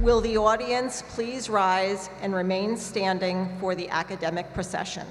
Will the audience please rise and remain standing for the academic procession?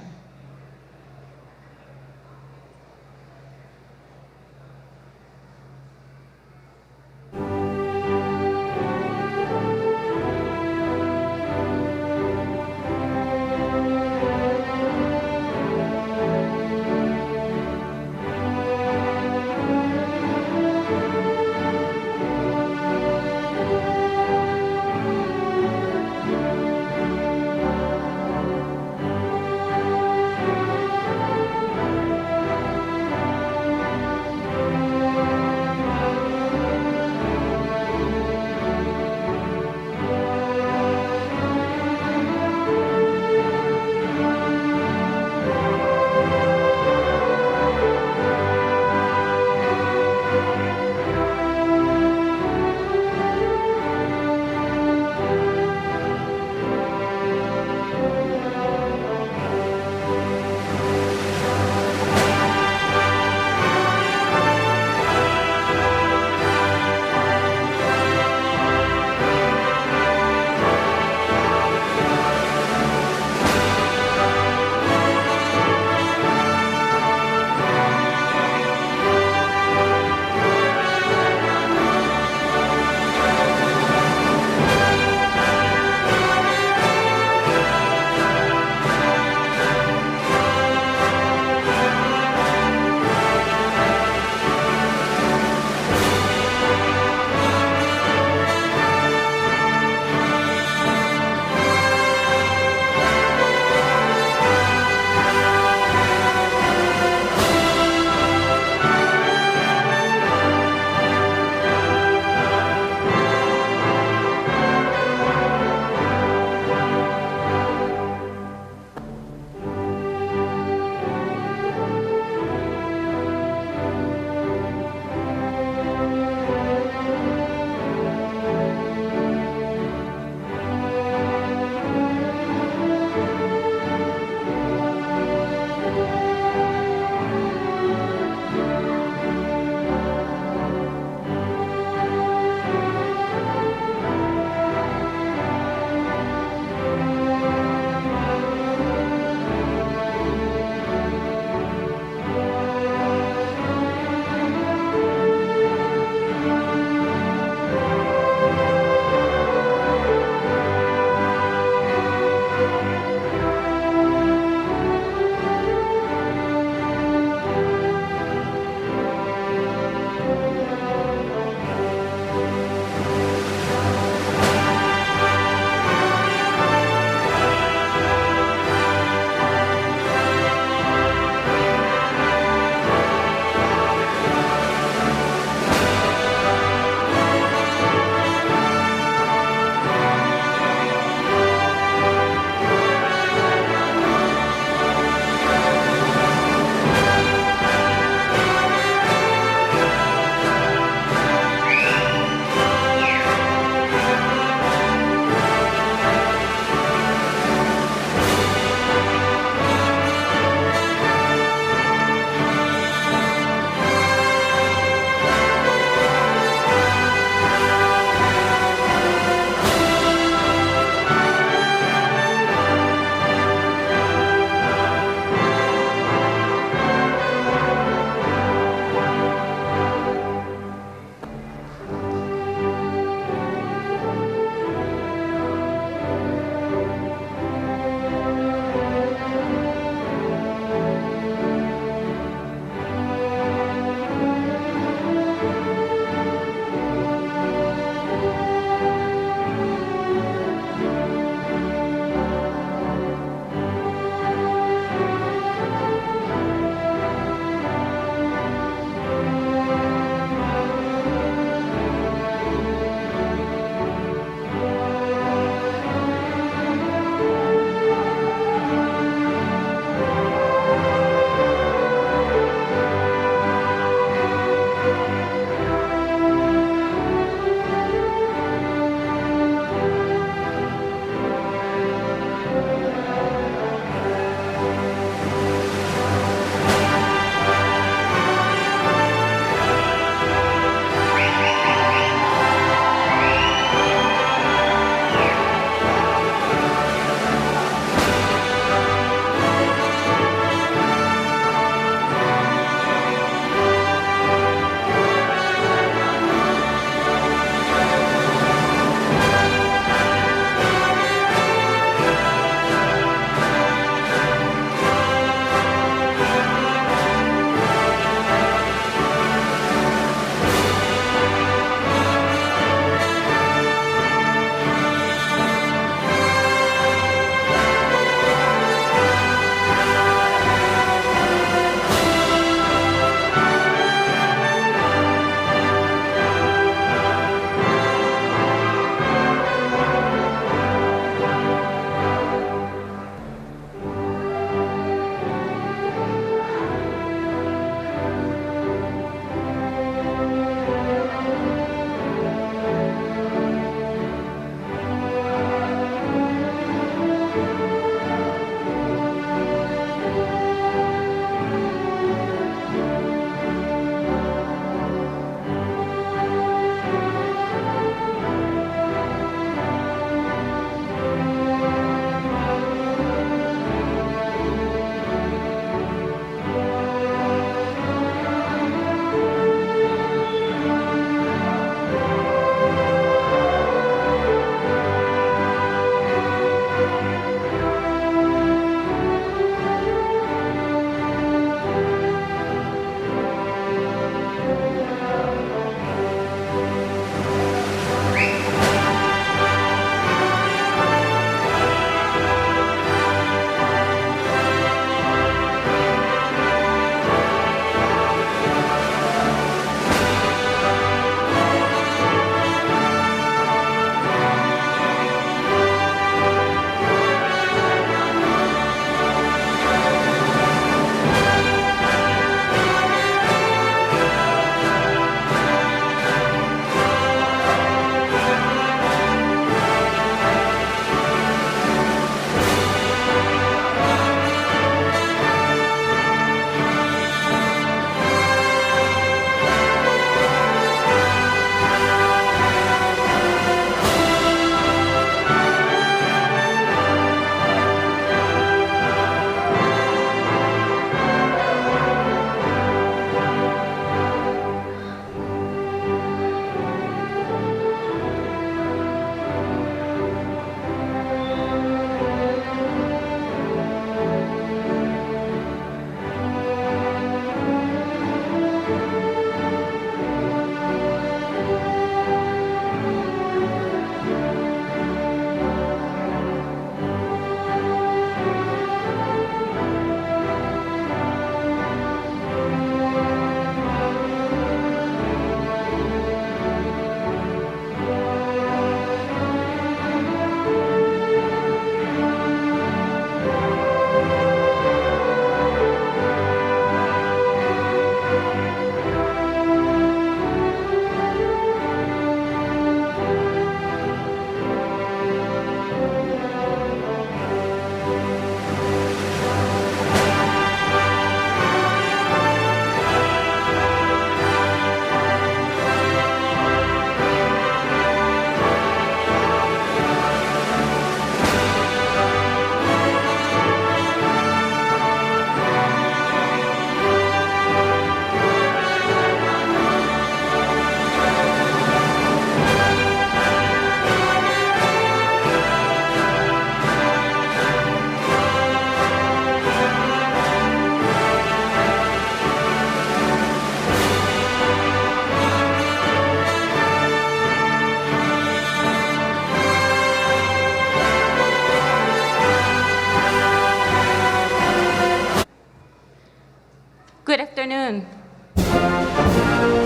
afternoon.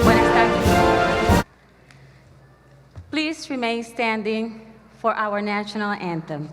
Buenas tardes. Please remain standing for our national anthem.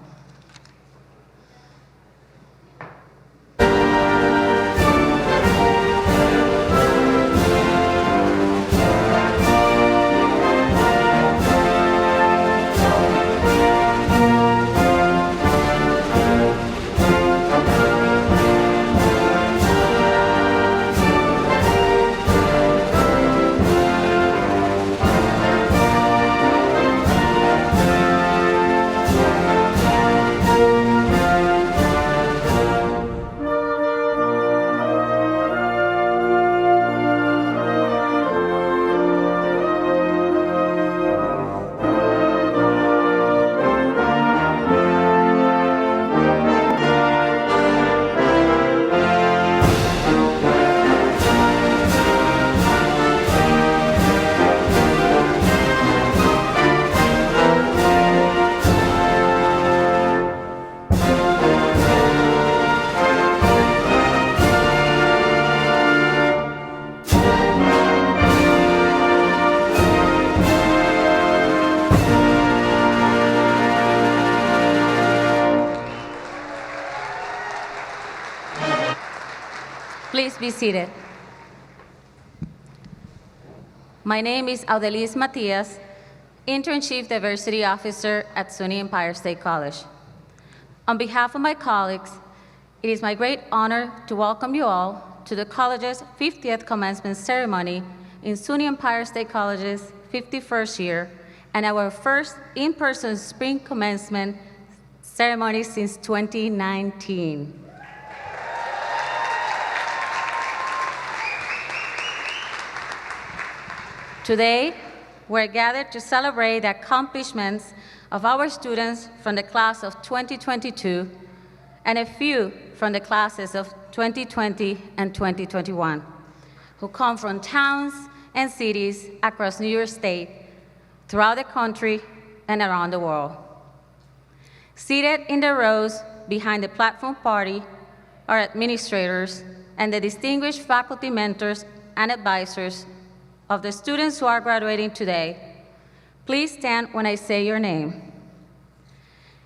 Please be seated. My name is Audelise Matias, Intern Chief Diversity Officer at SUNY Empire State College. On behalf of my colleagues, it is my great honor to welcome you all to the college's 50th commencement ceremony in SUNY Empire State College's 51st year and our first in-person spring commencement ceremony since 2019. Today, we're gathered to celebrate the accomplishments of our students from the class of 2022 and a few from the classes of 2020 and 2021, who come from towns and cities across New York State, throughout the country, and around the world. Seated in the rows behind the platform party are administrators and the distinguished faculty mentors and advisors of the students who are graduating today. Please stand when I say your name.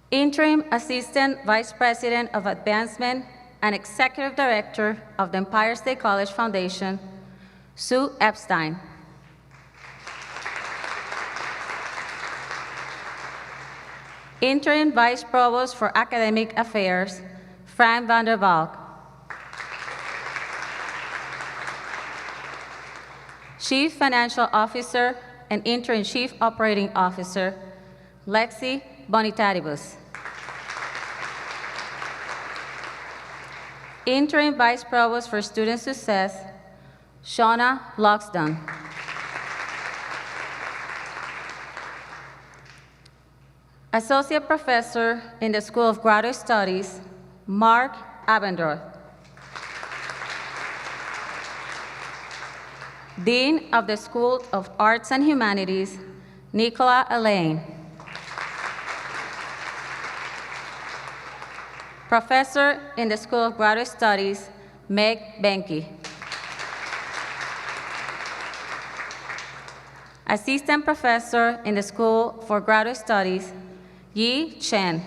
Interim Assistant Vice President of Advancement and Executive Director of the Empire State College Foundation, Sue Epstein. Interim Vice Provost for Academic Affairs, Frank van der Valk. Chief Financial Officer and Interim Chief Operating Officer, Lexi Bonitatibus. Interim Vice Provost for Student Success, Shauna Loxton. Associate Professor in the School of Graduate Studies, Mark Abendroth. Dean of the School of Arts and Humanities, Nicola Elaine. Professor in the School of Graduate Studies, Meg Benke. Assistant Professor in the School for Graduate Studies, Yi Chen.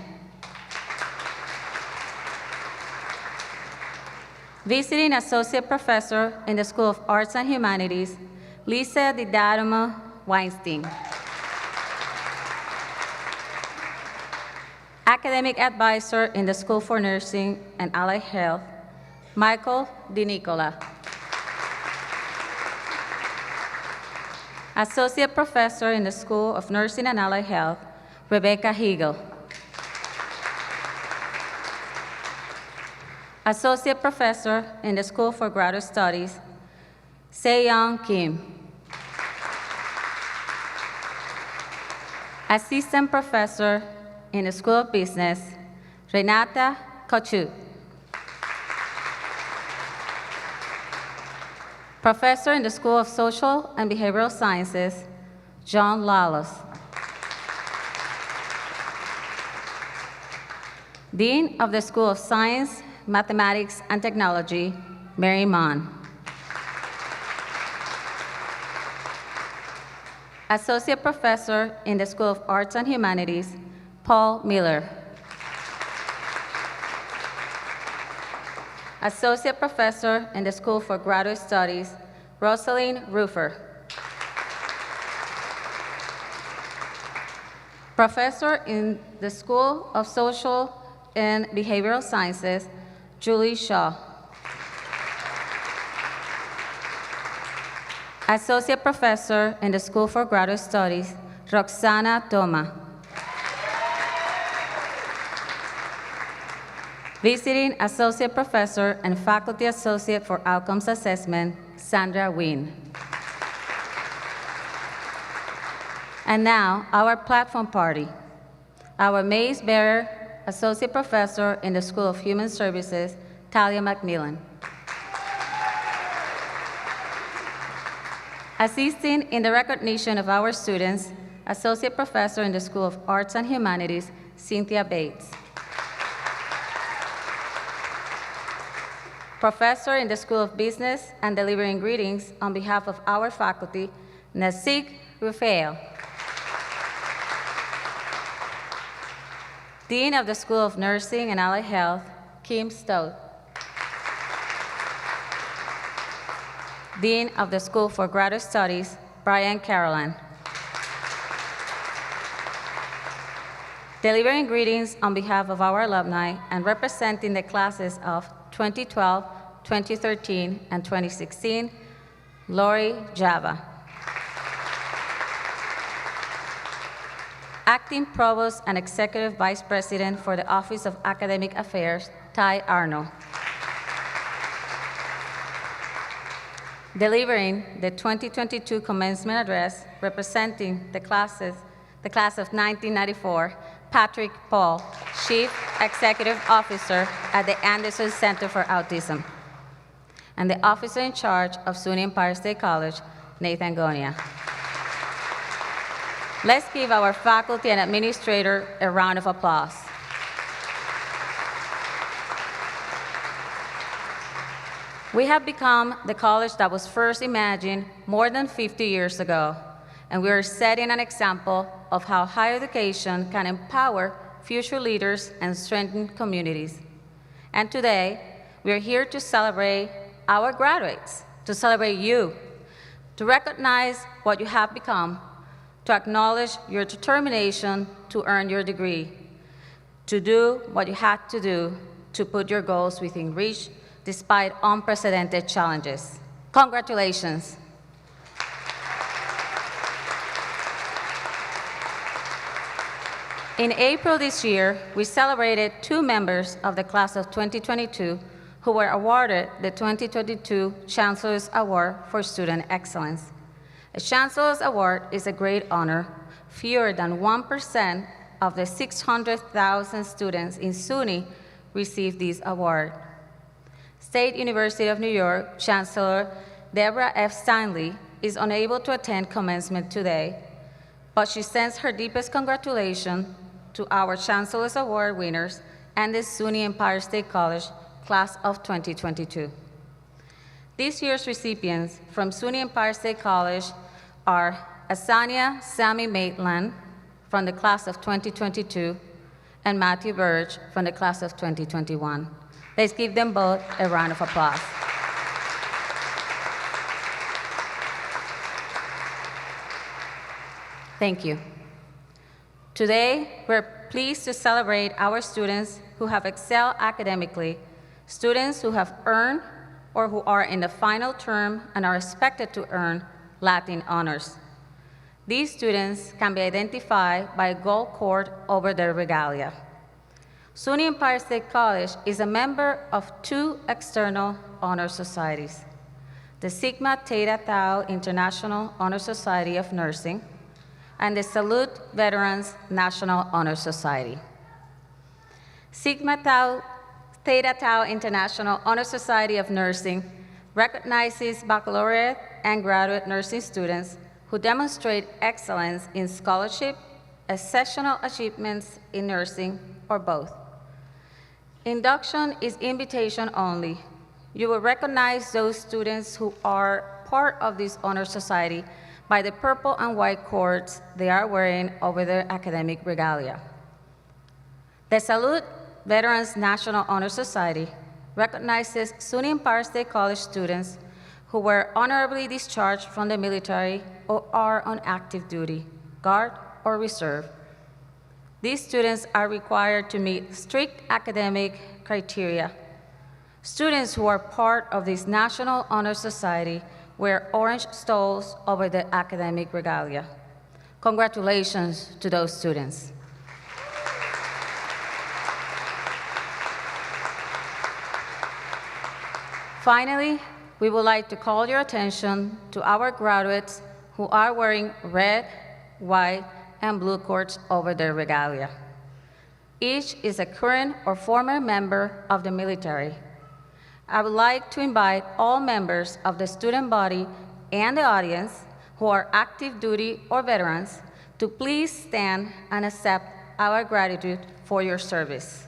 Visiting Associate Professor in the School of Arts and Humanities, Lisa Didadoma Weinstein. Academic Advisor in the School for Nursing and Allied Health, Michael DiNicola. Associate Professor in the School of Nursing and Allied Health, Rebecca Hegel. Associate Professor in the School for Graduate Studies, Se-Young Kim. Assistant Professor in the School of Business, Renata Kochut. Professor in the School of Social and Behavioral Sciences, John Lalos. Dean of the School of Science, Mathematics, and Technology, Mary Mann. Associate Professor in the School of Arts and Humanities, Paul Miller. Associate Professor in the School for Graduate Studies, Rosalind Rufer. Professor in the School of Social and Behavioral Sciences, Julie Shaw. Associate Professor in the School for Graduate Studies, Roxana Toma. Visiting Associate Professor and Faculty Associate for Outcomes Assessment, Sandra Wynn. And now, our platform party. Our mace bearer, Associate Professor in the School of Human Services, Talia McMillan. Assisting in the recognition of our students, Associate Professor in the School of Arts and Humanities, Cynthia Bates. Professor in the School of Business and delivering greetings on behalf of our faculty, Nasik Rufael. Dean of the School of Nursing and Allied Health, Kim Stout. Dean of the School for Graduate Studies, Brian Carolan. Delivering greetings on behalf of our alumni and representing the classes of 2012, 2013, and 2016, Lori Java. Acting Provost and Executive Vice President for the Office of Academic Affairs, Ty Arnold. Delivering the 2022 commencement address, representing the class of 1994, Patrick Paul, Chief Executive Officer at the Anderson Center for Autism, and the officer in charge of SUNY Empire State College, Nathan Gonia. Let's give our faculty and administrator a round of applause. We have become the college that was first imagined more than 50 years ago, and we are setting an example of how higher education can empower future leaders and strengthen communities. And today, we are here to celebrate our graduates, to celebrate you, to recognize what you have become, to acknowledge your determination to earn your degree, to do what you had to do to put your goals within reach despite unprecedented challenges. Congratulations. In April this year, we celebrated 2 members of the class of 2022 who were awarded the 2022 Chancellor's Award for Student Excellence. A Chancellor's Award is a great honor. Fewer than 1% of the 600,000 students in SUNY received this award. State University of New York Chancellor Deborah F. Stanley is unable to attend commencement today, but she sends her deepest congratulations to our Chancellor's Award winners and the SUNY Empire State College class of 2022. This year's recipients from SUNY Empire State College are Asania Sammy Maitland from the class of 2022 and Matthew Burge from the class of 2021. Let's give them both a round of applause. Thank you. Today, we're pleased to celebrate our students who have excelled academically, students who have earned or who are in the final term and are expected to earn Latin honors. These students can be identified by a gold cord over their regalia. SUNY Empire State College is a member of 2 external honor societies, the Sigma Theta Tau International Honor Society of Nursing and the Salute Veterans National Honor Society. Sigma Theta Tau International Honor Society of Nursing recognizes baccalaureate and graduate nursing students who demonstrate excellence in scholarship, exceptional achievements in nursing, or both. Induction is invitation only. You will recognize those students who are part of this honor society by the purple and white cords they are wearing over their academic regalia. The Salute Veterans National Honor Society recognizes SUNY Empire State College students who were honorably discharged from the military or are on active duty, Guard, or Reserve. These students are required to meet strict academic criteria. Students who are part of this National Honor Society wear orange stoles over their academic regalia. Congratulations to those students. Finally, we would like to call your attention to our graduates who are wearing red, white, and blue cords over their regalia. Each is a current or former member of the military. I would like to invite all members of the student body and the audience who are active duty or veterans to please stand and accept our gratitude for your service.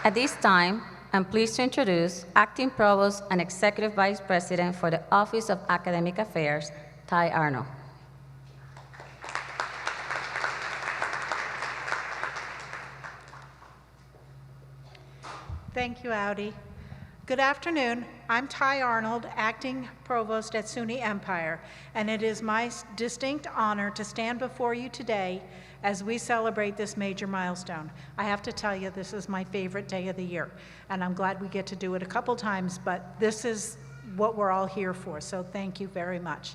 At this time, I'm pleased to introduce Acting Provost and Executive Vice President for the Office of Academic Affairs, Ty Arnold. Thank you, Audi. Good afternoon. I'm Ty Arnold, Acting Provost at SUNY Empire, and it is my distinct honor to stand before you today as we celebrate this major milestone. I have to tell you, this is my favorite day of the year, and I'm glad we get to do it a couple times, but this is what we're all here for, so thank you very much.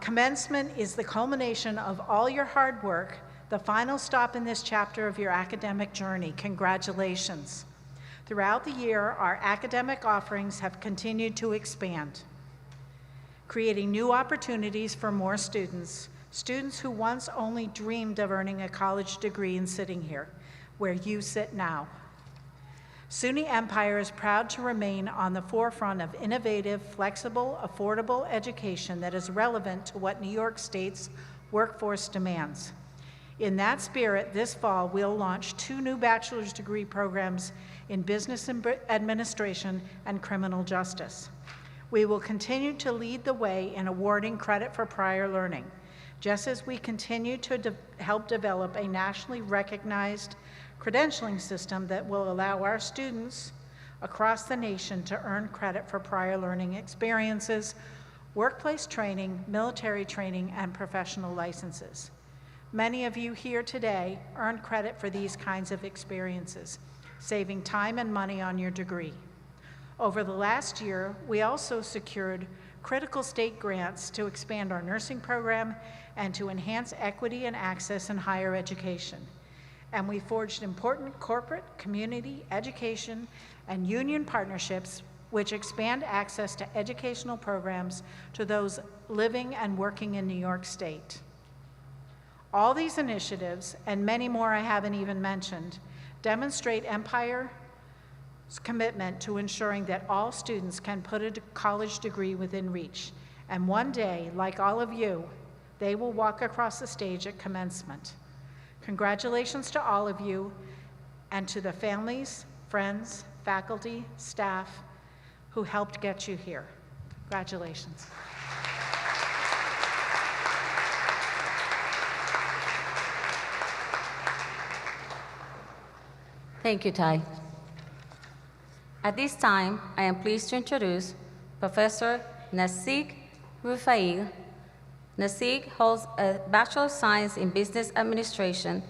Commencement is the culmination of all your hard work, the final stop in this chapter of your academic journey. Congratulations. Throughout the year, our academic offerings have continued to expand, creating new opportunities for more students, students who once only dreamed of earning a college degree and sitting here, where you sit now. SUNY Empire is proud to remain on the forefront of innovative, flexible, affordable education that is relevant to what New York State's workforce demands. In that spirit, this fall, we'll launch 2 new bachelor's degree programs in business administration and criminal justice. We will continue to lead the way in awarding credit for prior learning, just as we continue to help develop a nationally recognized credentialing system that will allow our students across the nation to earn credit for prior learning experiences, workplace training, military training, and professional licenses. Many of you here today earn credit for these kinds of experiences, saving time and money on your degree. Over the last year, we also secured critical state grants to expand our nursing program and to enhance equity and access in higher education. And we forged important corporate, community, education, and union partnerships which expand access to educational programs to those living and working in New York State. All these initiatives, and many more I haven't even mentioned, demonstrate Empire's commitment to ensuring that all students can put a college degree within reach. And one day, like all of you, they will walk across the stage at commencement. Congratulations to all of you, and to the families, friends, faculty, staff who helped get you here. Congratulations. Thank you, Ty. At this time, I am pleased to introduce Professor Nassig Rufail. Nassig holds a Bachelor of Science in Business Administration,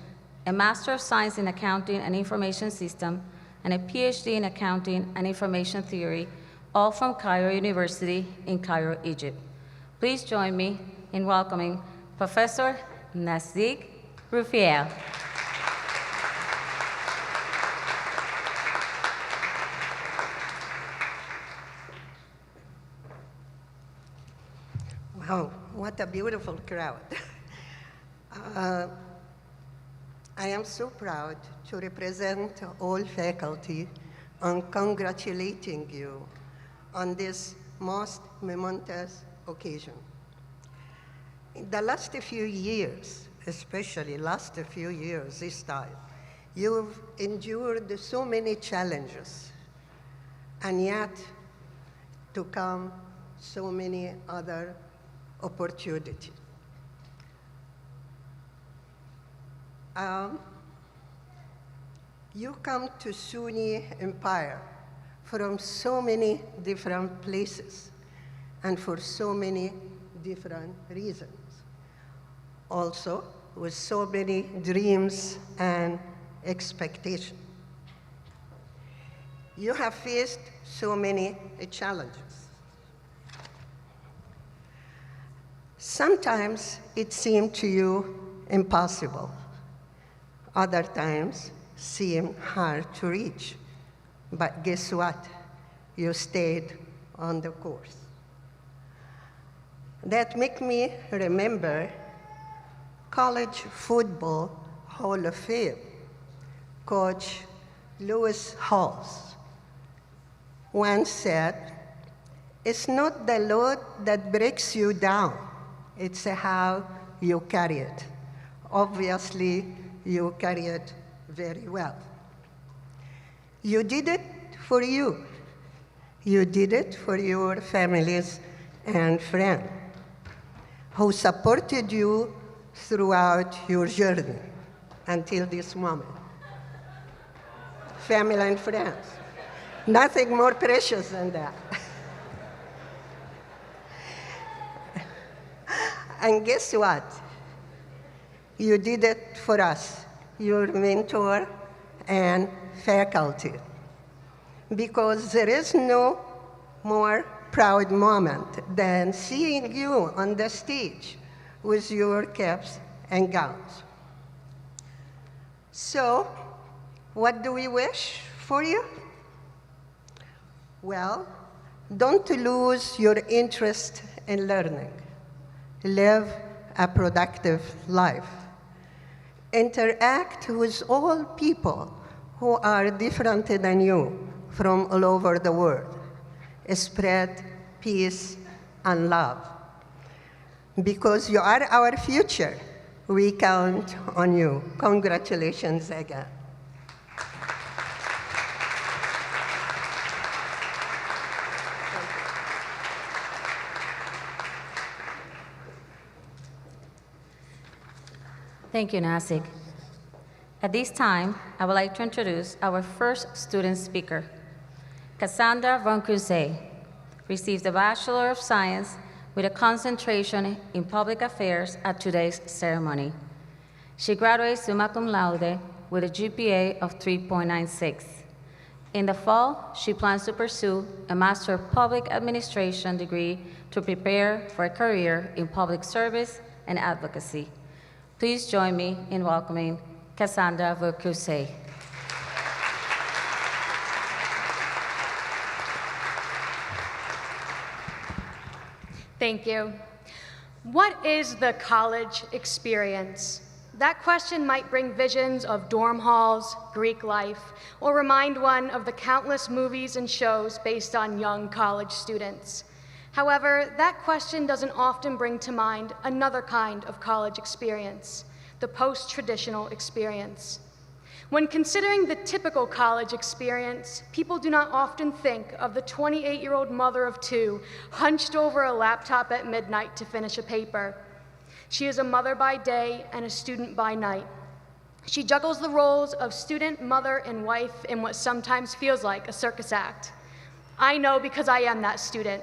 a Master of Science in Accounting and Information System, and a PhD in Accounting and Information Theory, all from Cairo University in Cairo, Egypt. Please join me in welcoming Professor Nassig Rufail. Wow, what a beautiful crowd. I am so proud to represent all faculty and congratulating you on this most momentous occasion. In the last few years, especially last few years this time, you've endured so many challenges, and yet to come so many other opportunities. You come to SUNY Empire from so many different places and for so many different reasons. Also, with so many dreams and expectations. You have faced so many challenges. Sometimes it seemed to you impossible. Other times seemed hard to reach. But guess what? You stayed on the course. That makes me remember College Football Hall of Fame, Coach Lewis Halls once said, "It's not the load that breaks you down, it's how you carry it." Obviously, you carry it very well. You did it for you. You did it for your families and friends who supported you throughout your journey until this moment. Family and friends. Nothing more precious than that. And guess what? You did it for us, your mentor and faculty. Because there is no more proud moment than seeing you on the stage with your caps and gowns. So, what do we wish for you? Well, don't lose your interest in learning. Live a productive life. Interact with all people who are different than you from all over the world. Spread peace and love. Because you are our future, we count on you. Congratulations again. Thank you, Nasik. At this time, I would like to introduce our first student speaker. Cassandra Von Crusay received a Bachelor of Science with a concentration in Public Affairs at today's ceremony. She graduated summa cum laude with a GPA of 3.96. In the fall, she plans to pursue a Master of Public Administration degree to prepare for a career in public service and advocacy. Please join me in welcoming Cassandra Von Crusay. Thank you. What is the college experience? That question might bring visions of dorm halls, Greek life, or remind one of the countless movies and shows based on young college students. However, that question doesn't often bring to mind another kind of college experience, the post-traditional experience. When considering the typical college experience, people do not often think of the 28-year-old mother of two hunched over a laptop at midnight to finish a paper. She is a mother by day and a student by night. She juggles the roles of student, mother, and wife in what sometimes feels like a circus act. I know because I am that student.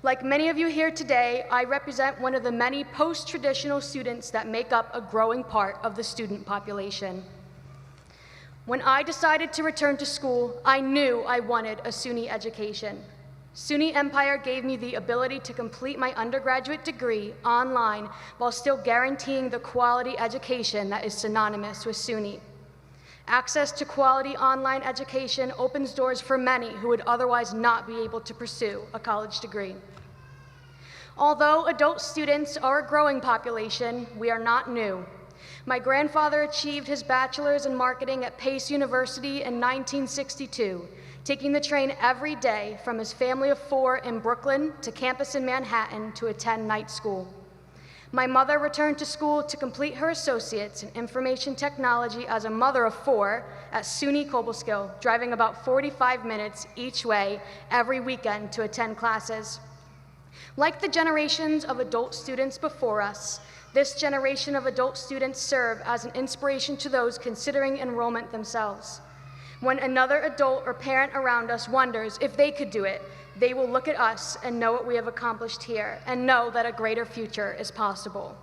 Like many of you here today, I represent one of the many post-traditional students that make up a growing part of the student population. When I decided to return to school, I knew I wanted a SUNY education. SUNY Empire gave me the ability to complete my undergraduate degree online while still guaranteeing the quality education that is synonymous with SUNY. Access to quality online education opens doors for many who would otherwise not be able to pursue a college degree. Although adult students are a growing population, we are not new. My grandfather achieved his bachelor's in marketing at Pace University in 1962, taking the train every day from his family of 4 in Brooklyn to campus in Manhattan to attend night school. My mother returned to school to complete her associates in information technology as a mother of 4 at SUNY Cobleskill, driving about 45 minutes each way every weekend to attend classes. Like the generations of adult students before us, this generation of adult students serve as an inspiration to those considering enrollment themselves. When another adult or parent around us wonders if they could do it, they will look at us and know what we have accomplished here and know that a greater future is possible.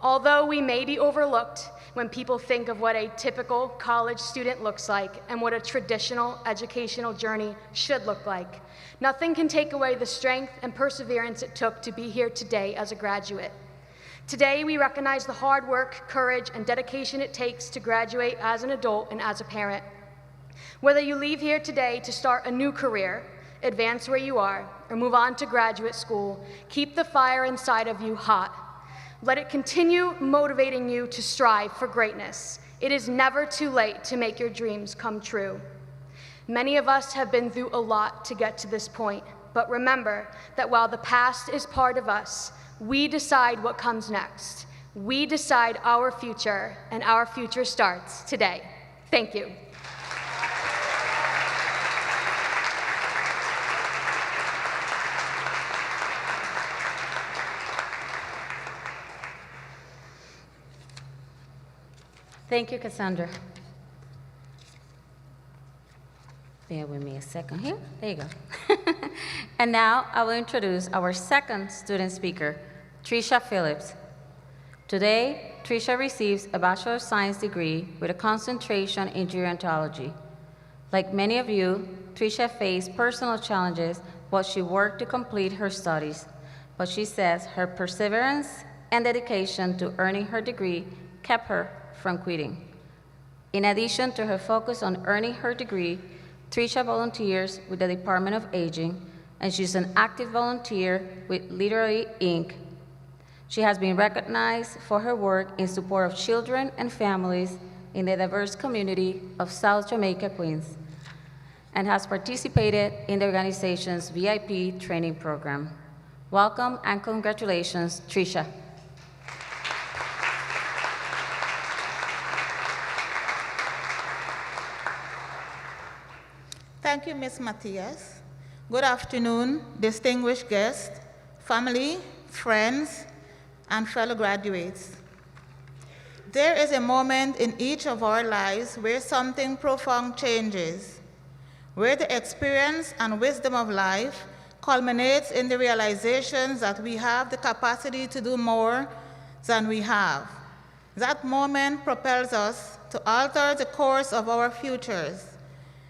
Although we may be overlooked when people think of what a typical college student looks like and what a traditional educational journey should look like, nothing can take away the strength and perseverance it took to be here today as a graduate. Today, we recognize the hard work, courage, and dedication it takes to graduate as an adult and as a parent. Whether you leave here today to start a new career, advance where you are, or move on to graduate school, keep the fire inside of you hot. Let it continue motivating you to strive for greatness. It is never too late to make your dreams come true. Many of us have been through a lot to get to this point, but remember that while the past is part of us, we decide what comes next. We decide our future, and our future starts today. Thank you. Thank you, Cassandra. Bear with me a second here. There you go. And now I will introduce our second student speaker, Tricia Phillips. Today, Tricia receives a Bachelor of Science degree with a concentration in gerontology. Like many of you, Tricia faced personal challenges while she worked to complete her studies, but she says her perseverance and dedication to earning her degree kept her from quitting. In addition to her focus on earning her degree, Tricia volunteers with the Department of Aging, and she's an active volunteer with Literally Inc. She has been recognized for her work in support of children and families in the diverse community of South Jamaica, Queens, and has participated in the organization's VIP training program. Welcome and congratulations, Tricia. Thank you, Ms. Matias. Good afternoon, distinguished guests, family, friends, and fellow graduates. There is a moment in each of our lives where something profound changes, where the experience and wisdom of life culminates in the realizations that we have the capacity to do more than we have. That moment propels us to alter the course of our futures.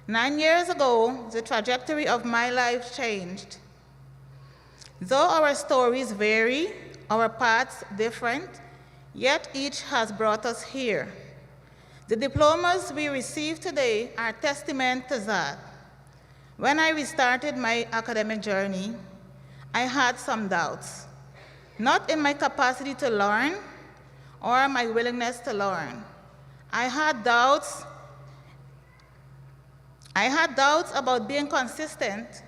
9 years ago, the trajectory of my life changed. Though our stories vary, our paths different, yet each has brought us here. The diplomas we receive today are testament to that. When I restarted my academic journey, I had some doubts, not in my capacity to learn or my willingness to learn. I had doubts about being consistent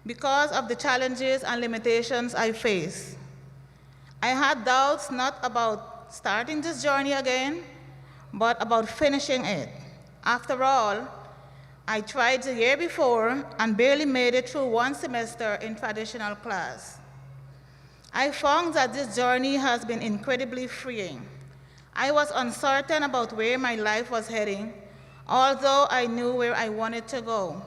because of the challenges and limitations I face. I had doubts not about starting this journey again, but about finishing it. After all, I tried the year before and barely made it through one semester in traditional class. I found that this journey has been incredibly freeing. I was uncertain about where my life was heading, although I knew where I wanted to go.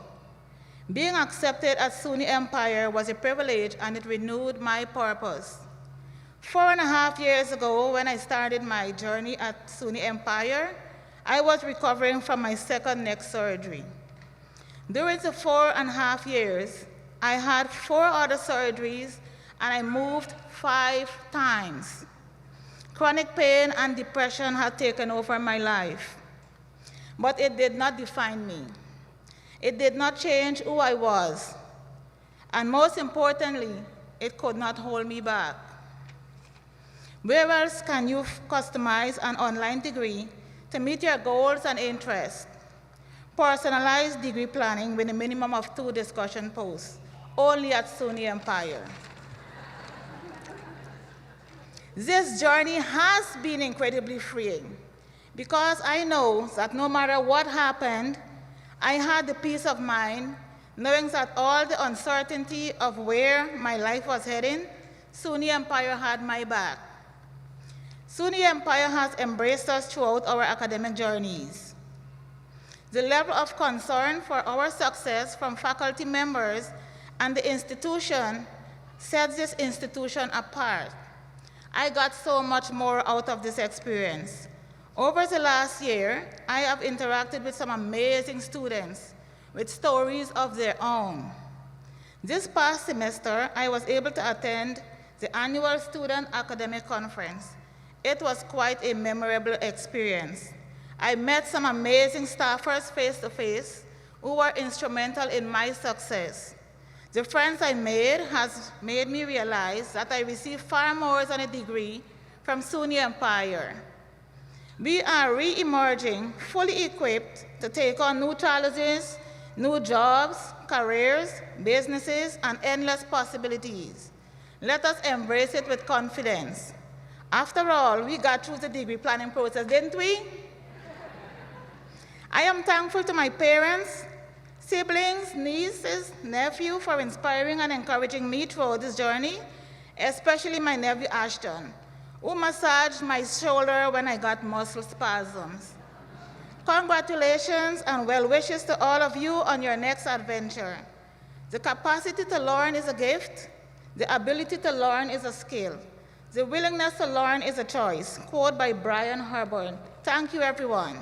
Being accepted at SUNY Empire was a privilege, and it renewed my purpose. 4.5 years ago, when I started my journey at SUNY Empire, I was recovering from my second neck surgery. During the 4.5 years, I had 4 other surgeries, and I moved 5 times. Chronic pain and depression had taken over my life. But it did not define me. It did not change who I was. And most importantly, it could not hold me back. Where else can you customize an online degree to meet your goals and interests? personalized degree planning with a minimum of 2 discussion posts, only at SUNY Empire. This journey has been incredibly freeing because I know that no matter what happened, I had the peace of mind knowing that all the uncertainty of where my life was heading, SUNY Empire had my back. SUNY Empire has embraced us throughout our academic journeys. The level of concern for our success from faculty members and the institution sets this institution apart. I got so much more out of this experience. Over the last year, I have interacted with some amazing students with stories of their own. This past semester, I was able to attend the annual Student Academic Conference. It was quite a memorable experience. I met some amazing staffers face-to-face who were instrumental in my success. The friends I made has made me realize that I received far more than a degree from SUNY Empire. We are re-emerging, fully equipped to take on new challenges, new jobs, careers, businesses, and endless possibilities. Let us embrace it with confidence. After all, we got through the degree planning process, didn't we? I am thankful to my parents, siblings, nieces, nephew for inspiring and encouraging me throughout this journey, especially my nephew Ashton, who massaged my shoulder when I got muscle spasms. Congratulations and well wishes to all of you on your next adventure. The capacity to learn is a gift. The ability to learn is a skill. The willingness to learn is a choice. Quote by Brian Harbour. Thank you, everyone.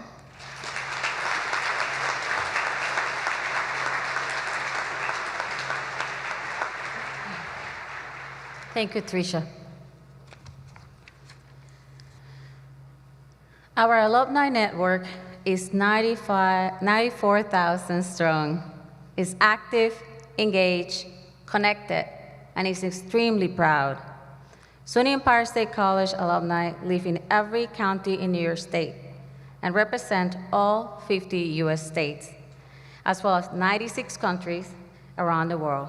Thank you, Tricia. Our alumni network is 94,000 strong, is active, engaged, connected, and is extremely proud. SUNY Empire State College alumni live in every county in New York State and represent all 50 US states, as well as 96 countries around the world.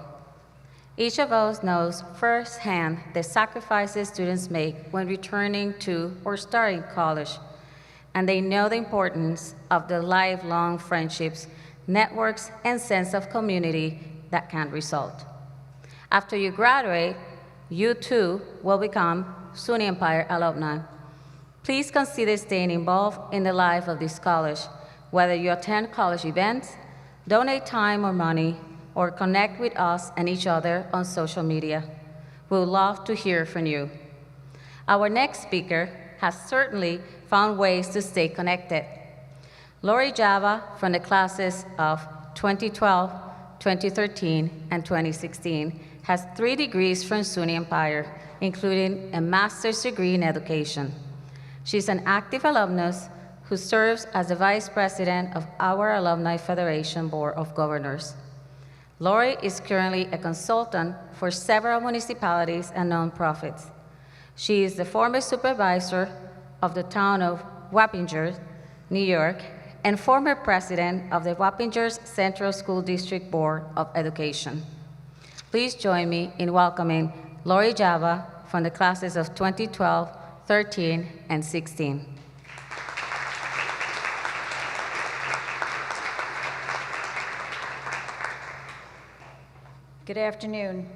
Each of us knows firsthand the sacrifices students make when returning to or starting college, and they know the importance of the lifelong friendships, networks, and sense of community that can result. After you graduate, you too will become SUNY Empire alumni. Please consider staying involved in the life of this college, whether you attend college events, donate time or money, or connect with us and each other on social media. We would love to hear from you. Our next speaker has certainly found ways to stay connected. Lori Java, from the classes of 2012, 2013, and 2016, has 3 degrees from SUNY Empire, including a master's degree in education. She's an active alumnus who serves as the vice president of our Alumni Federation Board of Governors. Lori is currently a consultant for several municipalities and nonprofits. She is the former supervisor of the town of Wappinger, New York, and former president of the Wappingers Central School District Board of Education. Please join me in welcoming Lori Java from the classes of 2012, 13, and 16. Good afternoon.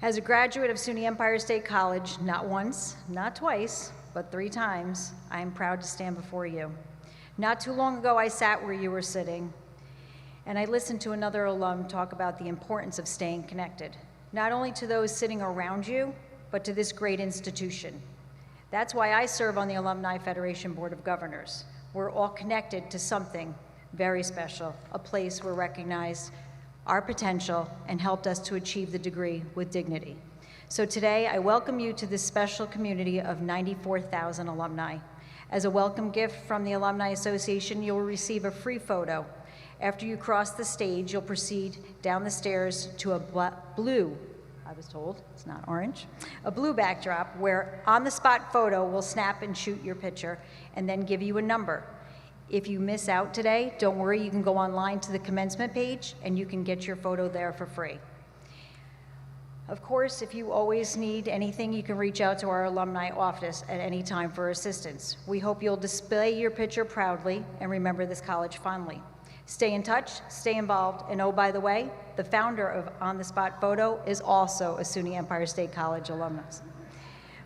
As a graduate of SUNY Empire State College, not once, not twice, but 3 times, I am proud to stand before you. Not too long ago, I sat where you were sitting, and I listened to another alum talk about the importance of staying connected, not only to those sitting around you, but to this great institution. That's why I serve on the Alumni Federation Board of Governors. We're all connected to something very special, a place where recognized our potential and helped us to achieve the degree with dignity. So today, I welcome you to this special community of 94,000 alumni. As a welcome gift from the Alumni Association, you'll receive a free photo. After you cross the stage, you'll proceed down the stairs to a blue, I was told, it's not orange, a blue backdrop where on-the-spot photo will snap and shoot your picture and then give you a number. If you miss out today, don't worry, you can go online to the commencement page and you can get your photo there for free. Of course, if you always need anything, you can reach out to our alumni office at any time for assistance. We hope you'll display your picture proudly and remember this college fondly. Stay in touch, stay involved, and oh, by the way, the founder of On the Spot Photo is also a SUNY Empire State College alumnus.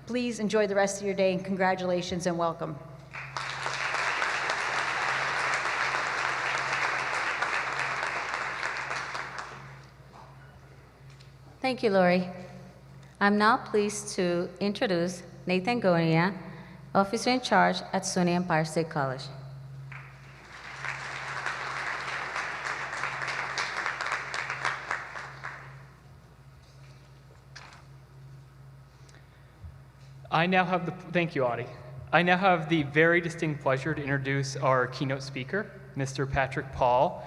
Please enjoy the rest of your day, and congratulations and welcome. Thank you, Lori. I'm now pleased to introduce Nathan Gonia, officer in charge at SUNY Empire State College. Thank you, Audie. I now have the very distinct pleasure to introduce our keynote speaker, Mr. Patrick Paul,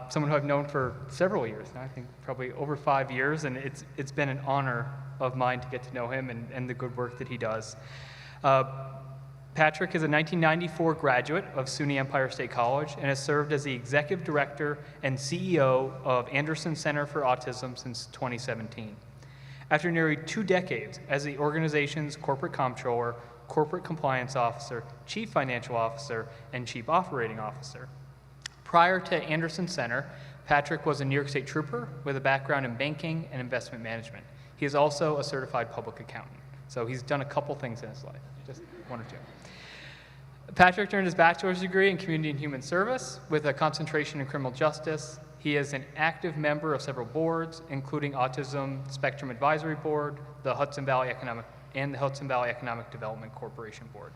someone who I've known for several years now, I think probably over 5 years, and it's been an honor of mine to get to know him and the good work that he does. Patrick is a 1994 graduate of SUNY Empire State College and has served as the executive director and CEO of Anderson Center for Autism since 2017. After nearly 2 decades as the organization's corporate comptroller, corporate compliance officer, chief financial officer, and chief operating officer. Prior to Anderson Center, Patrick was a New York State trooper with a background in banking and investment management. He is also a certified public accountant. So he's done a couple things in his life, just 1 or 2. Patrick earned his bachelor's degree in community and human service with a concentration in criminal justice. He is an active member of several boards, including Autism Spectrum Advisory Board, the Hudson Valley Economic Development Corporation Board.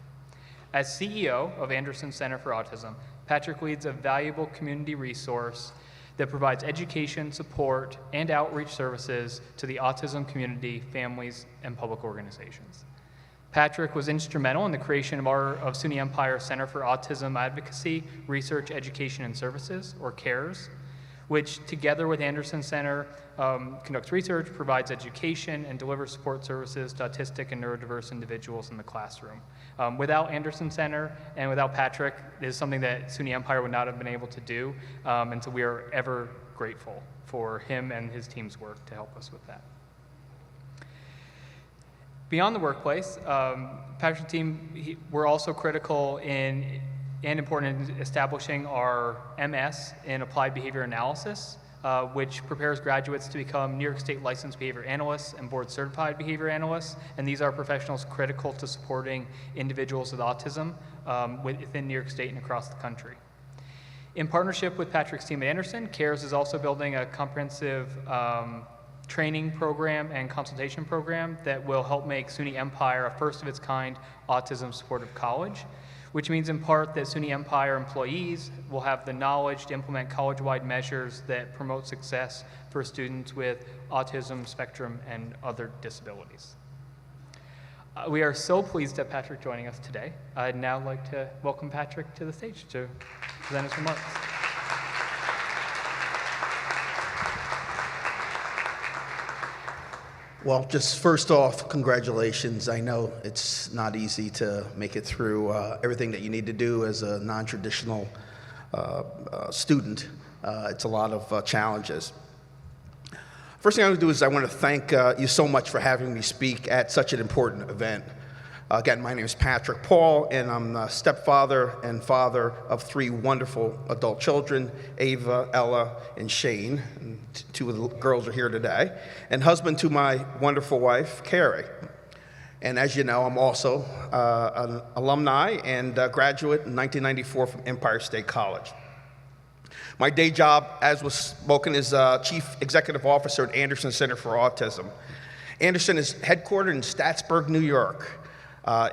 As CEO of Anderson Center for Autism, Patrick leads a valuable community resource that provides education, support, and outreach services to the autism community, families, and public organizations. Patrick was instrumental in the creation of SUNY Empire Center for Autism Advocacy, Research, Education, and Services, or CARES, which together with Anderson Center conducts research, provides education, and delivers support services to autistic and neurodiverse individuals in the classroom. Without Anderson Center and without Patrick, it is something that SUNY Empire would not have been able to do, and so we are ever grateful for him and his team's work to help us with that. Beyond the workplace, Patrick's team, we're also critical and important in establishing our MS in Applied Behavior Analysis, which prepares graduates to become New York State Licensed Behavior Analysts and Board Certified Behavior Analysts, and these are professionals critical to supporting individuals with autism within New York State and across the country. In partnership with Patrick's team at Anderson, CARES is also building a comprehensive training program and consultation program that will help make SUNY Empire a first-of-its-kind autism supportive college, which means in part that SUNY Empire employees will have the knowledge to implement college-wide measures that promote success for students with autism, spectrum, and other disabilities. We are so pleased to have Patrick joining us today. I'd now like to welcome Patrick to the stage to present his remarks. Well, just first off, congratulations. I know it's not easy to make it through everything that you need to do as a non-traditional student. It's a lot of challenges. First thing I'm going to do is I want to thank you so much for having me speak at such an important event. Again, my name is Patrick Paul, and I'm the stepfather and father of 3 wonderful adult children, Ava, Ella, and Shane. And 2 of the girls are here today. And husband to my wonderful wife, Carrie. And as you know, I'm also an alumni and graduate in 1994 from Empire State College. My day job, as was spoken, is Chief Executive Officer at Anderson Center for Autism. Anderson is headquartered in Staatsburg, New York.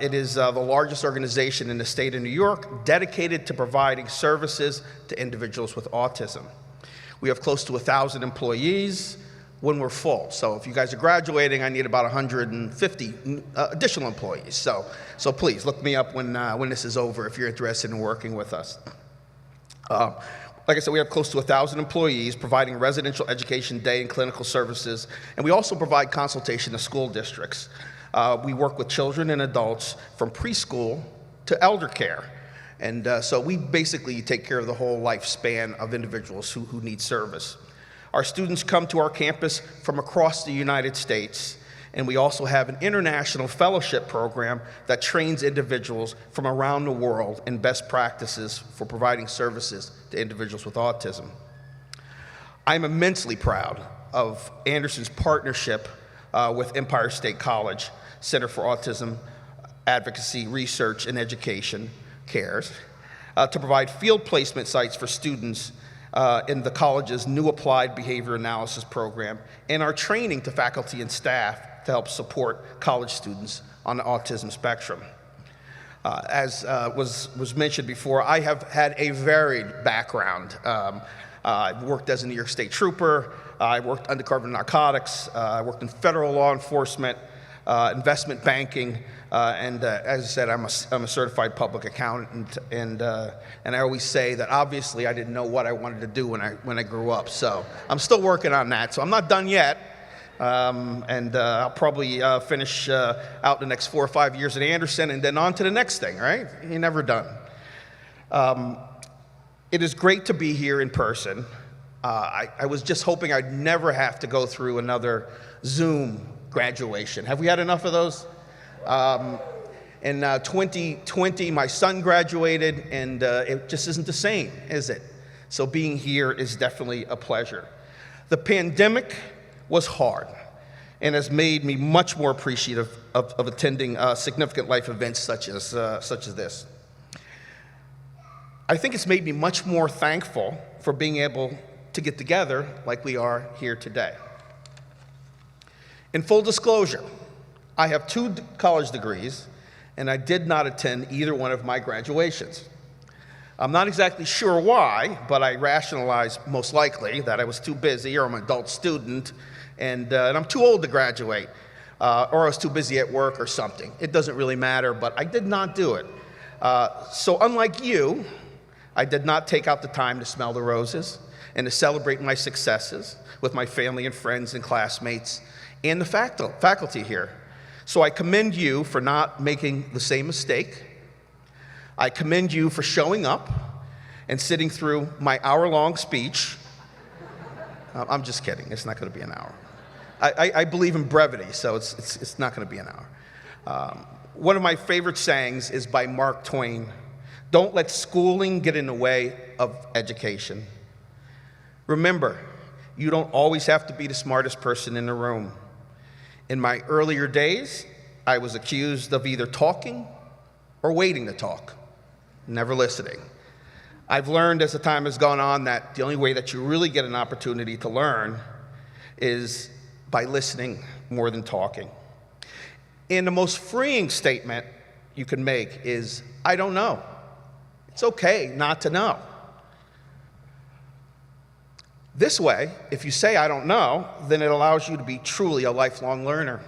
It is the largest organization in the state of New York dedicated to providing services to individuals with autism. We have close to 1,000 employees when we're full. So if you guys are graduating, I need about 150 additional employees. So please look me up when this is over if you're interested in working with us. Like I said, we have close to 1,000 employees providing residential education, day and clinical services, and we also provide consultation to school districts. We work with children and adults from preschool to elder care. And so we basically take care of the whole lifespan of individuals who need service. Our students come to our campus from across the United States, and we also have an international fellowship program that trains individuals from around the world in best practices for providing services to individuals with autism. I'm immensely proud of Anderson's partnership with Empire State College Center for Autism Advocacy, Research, and Education, CARES, to provide field placement sites for students in the college's new Applied Behavior Analysis program, and our training to faculty and staff to help support college students on the autism spectrum. As was mentioned before, I have had a varied background. I've worked as a New York State trooper, I worked undercover narcotics, I worked in federal law enforcement, investment banking, and as I said, I'm a certified public accountant, and I always say that obviously I didn't know what I wanted to do when I grew up, so I'm still working on that, so I'm not done yet, and I'll probably finish out the next 4 or 5 years at Anderson, and then on to the next thing, right? You're never done. It is great to be here in person. I was just hoping I'd never have to go through another Zoom graduation. Have we had enough of those? In 2020, my son graduated, and it just isn't the same, is it? So being here is definitely a pleasure. The pandemic was hard and has made me much more appreciative of attending significant life events such as this. I think it's made me much more thankful for being able to get together like we are here today. In full disclosure, I have 2 college degrees, and I did not attend either one of my graduations. I'm not exactly sure why, but I rationalized most likely that I was too busy, or I'm an adult student, and I'm too old to graduate, or I was too busy at work or something. It doesn't really matter, but I did not do it. So unlike you, I did not take out the time to smell the roses and to celebrate my successes with my family and friends and classmates and the faculty here. So I commend you for not making the same mistake. I commend you for showing up and sitting through my hour-long speech. I'm just kidding, it's not gonna be an hour. I believe in brevity, so it's not gonna be an hour. One of my favorite sayings is by Mark Twain: "Don't let schooling get in the way of education." Remember, you don't always have to be the smartest person in the room. In my earlier days, I was accused of either talking or waiting to talk, never listening. I've learned as the time has gone on that the only way that you really get an opportunity to learn is by listening more than talking. And the most freeing statement you can make is, "I don't know." It's okay not to know. This way, if you say, "I don't know," then it allows you to be truly a lifelong learner.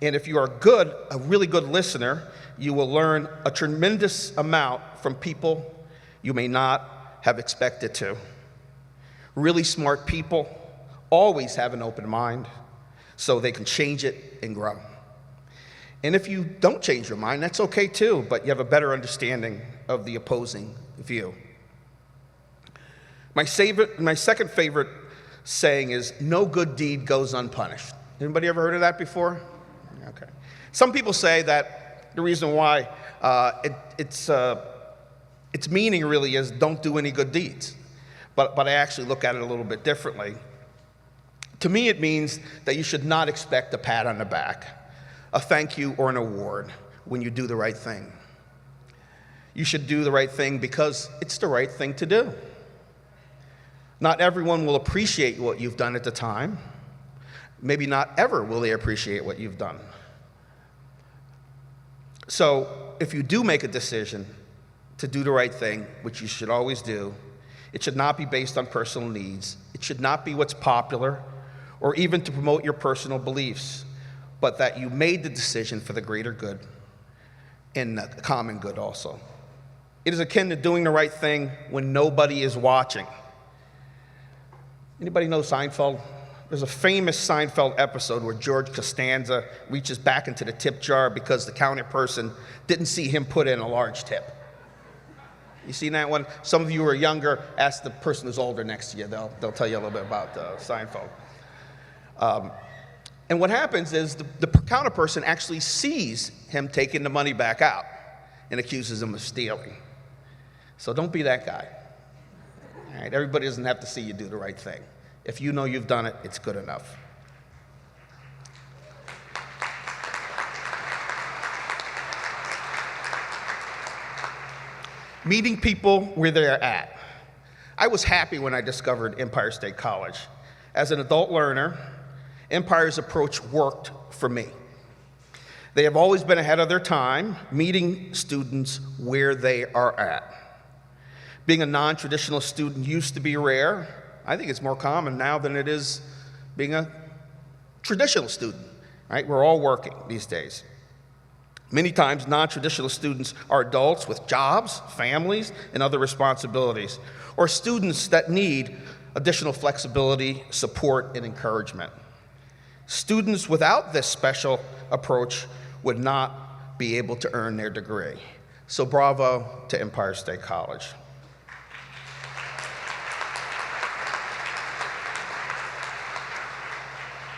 And if you are a really good listener, you will learn a tremendous amount from people you may not have expected to. Really smart people always have an open mind, so they can change it and grow. And if you don't change your mind, that's okay too, but you have a better understanding of the opposing view. My second favorite saying is, "No good deed goes unpunished." Anybody ever heard of that before? Okay. Some people say that the reason why its meaning really is don't do any good deeds. But I actually look at it a little bit differently. To me, it means that you should not expect a pat on the back, a thank you, or an award when you do the right thing. You should do the right thing because it's the right thing to do. Not everyone will appreciate what you've done at the time. Maybe not ever will they appreciate what you've done. So if you do make a decision to do the right thing, which you should always do, it should not be based on personal needs. It should not be what's popular or even to promote your personal beliefs, but that you made the decision for the greater good and the common good also. It is akin to doing the right thing when nobody is watching. Anybody know Seinfeld? There's a famous Seinfeld episode where George Costanza reaches back into the tip jar because the counter person didn't see him put in a large tip. You seen that one? Some of you who are younger, ask the person who's older next to you. They'll tell you a little bit about Seinfeld. And what happens is the counter person actually sees him taking the money back out and accuses him of stealing. So don't be that guy. All right? Everybody doesn't have to see you do the right thing. If you know you've done it, it's good enough. Meeting people where they're at. I was happy when I discovered Empire State College. As an adult learner, Empire's approach worked for me. They have always been ahead of their time, meeting students where they are at. Being a non-traditional student used to be rare. I think it's more common now than it is being a traditional student, right? We're all working these days. Many times, non-traditional students are adults with jobs, families, and other responsibilities, or students that need additional flexibility, support, and encouragement. Students without this special approach would not be able to earn their degree. So bravo to Empire State College.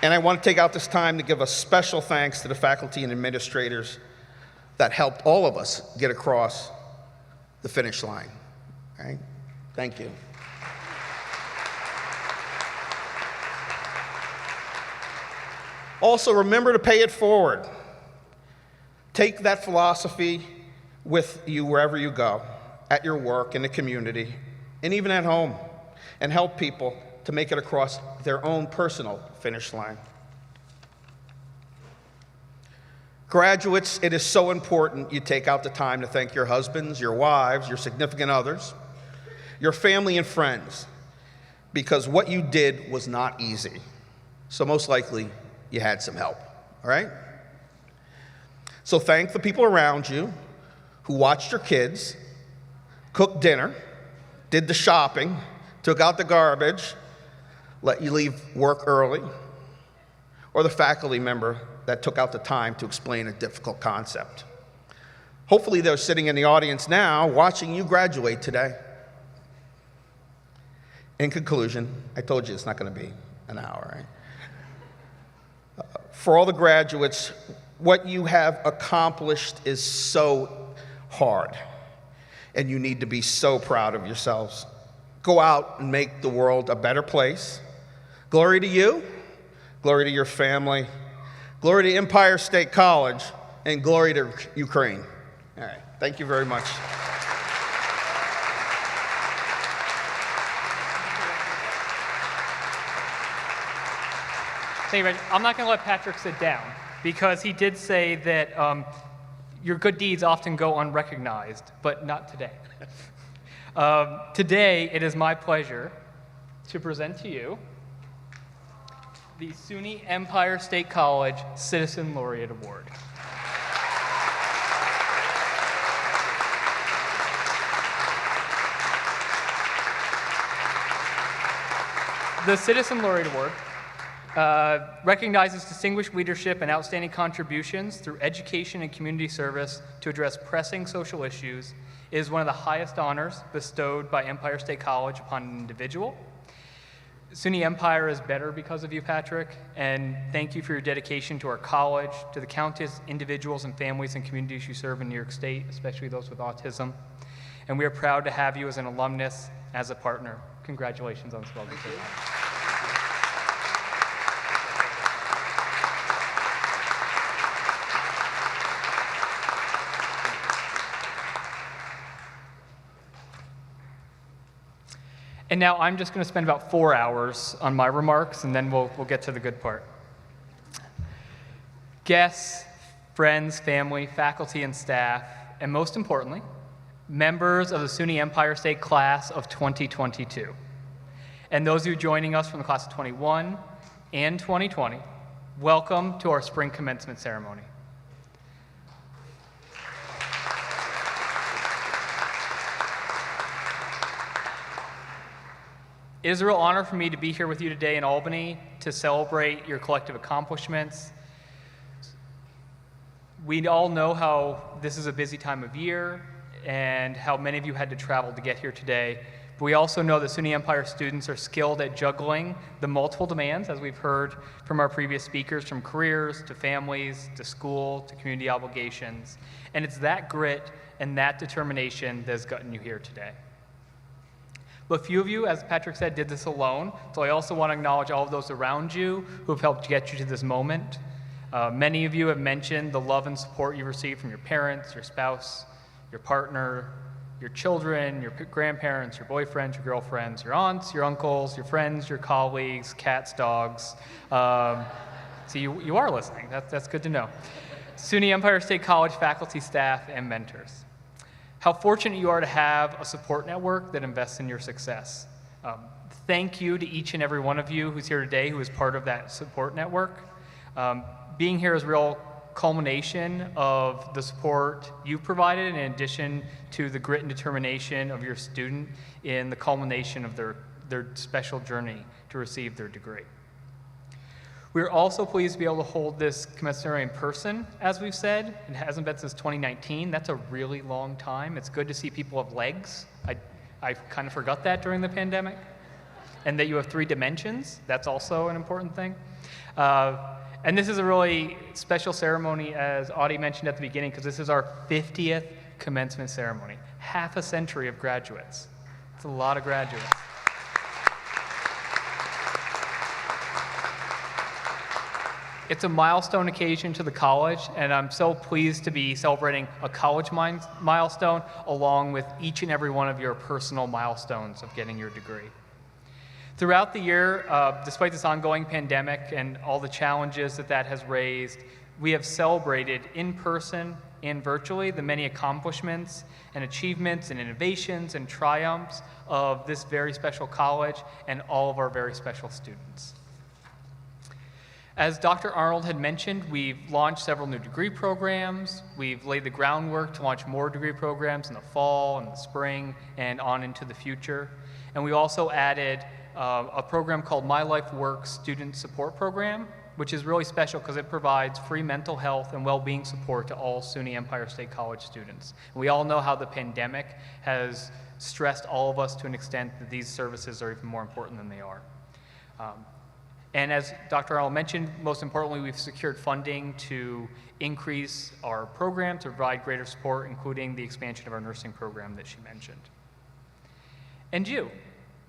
And I want to take out this time to give a special thanks to the faculty and administrators that helped all of us get across the finish line. All right? Thank you. Also, remember to pay it forward. Take that philosophy with you wherever you go, at your work, in the community, and even at home, and help people to make it across their own personal finish line. Graduates, it is so important you take out the time to thank your husbands, your wives, your significant others, your family and friends, because what you did was not easy. So most likely, you had some help, all right? So thank the people around you who watched your kids, cooked dinner, did the shopping, took out the garbage, let you leave work early, or the faculty member that took out the time to explain a difficult concept. Hopefully they're sitting in the audience now watching you graduate today. In conclusion, I told you it's not going to be an hour, right? For all the graduates, what you have accomplished is so hard, and you need to be so proud of yourselves. Go out and make the world a better place. Glory to you, glory to your family, glory to Empire State College, and glory to Ukraine. All right, thank you very much. I'm not going to let Patrick sit down, because he did say that your good deeds often go unrecognized, but not today. Today, it is my pleasure to present to you the SUNY Empire State College Citizen Laureate Award. The Citizen Laureate Award recognizes distinguished leadership and outstanding contributions through education and community service to address pressing social issues. It is one of the highest honors bestowed by Empire State College upon an individual. SUNY Empire is better because of you, Patrick, and thank you for your dedication to our college, to the countless individuals and families and communities you serve in New York State, especially those with autism. And we are proud to have you as an alumnus, as a partner. Congratulations on this well-deserved honor. And now I'm just going to spend about 4 hours on my remarks, and then we'll get to the good part. Guests, friends, family, faculty, and staff, and most importantly, members of the SUNY Empire State class of 2022. And those of you joining us from the class of 21 and 2020, welcome to our spring commencement ceremony. It is a real honor for me to be here with you today in Albany to celebrate your collective accomplishments. We all know how this is a busy time of year, and how many of you had to travel to get here today. But we also know that SUNY Empire students are skilled at juggling the multiple demands, as we've heard from our previous speakers, from careers to families to school to community obligations. And it's that grit and that determination that has gotten you here today. But few of you, as Patrick said, did this alone. So I also want to acknowledge all of those around you who have helped get you to this moment. Many of you have mentioned the love and support you received from your parents, your spouse, your partner, your children, your grandparents, your boyfriends, your girlfriends, your aunts, your uncles, your friends, your colleagues, cats, dogs. So you are listening. That's good to know. SUNY Empire State College faculty, staff, and mentors. How fortunate you are to have a support network that invests in your success. Thank you to each and every one of you who's here today who is part of that support network. Being here is a real culmination of the support you've provided in addition to the grit and determination of your student in the culmination of their special journey to receive their degree. We're also pleased to be able to hold this commencement ceremony in person, as we've said. It hasn't been since 2019. That's a really long time. It's good to see people have legs. I kind of forgot that during the pandemic. And that you have 3 dimensions. That's also an important thing. And this is a really special ceremony, as Audie mentioned at the beginning, because this is our 50th commencement ceremony. Half a century of graduates. It's a lot of graduates. It's a milestone occasion to the college, and I'm so pleased to be celebrating a college milestone along with each and every one of your personal milestones of getting your degree. Throughout the year, despite this ongoing pandemic and all the challenges that has raised, we have celebrated in person and virtually the many accomplishments and achievements and innovations and triumphs of this very special college and all of our very special students. As Dr. Arnold had mentioned, we've launched several new degree programs. We've laid the groundwork to launch more degree programs in the fall and the spring and on into the future. And we also added a program called My Life Works Student Support Program, which is really special because it provides free mental health and well-being support to all SUNY Empire State College students. And we all know how the pandemic has stressed all of us to an extent that these services are even more important than they are. And as Dr. Arnold mentioned, most importantly, we've secured funding to increase our program to provide greater support, including the expansion of our nursing program that she mentioned. And you,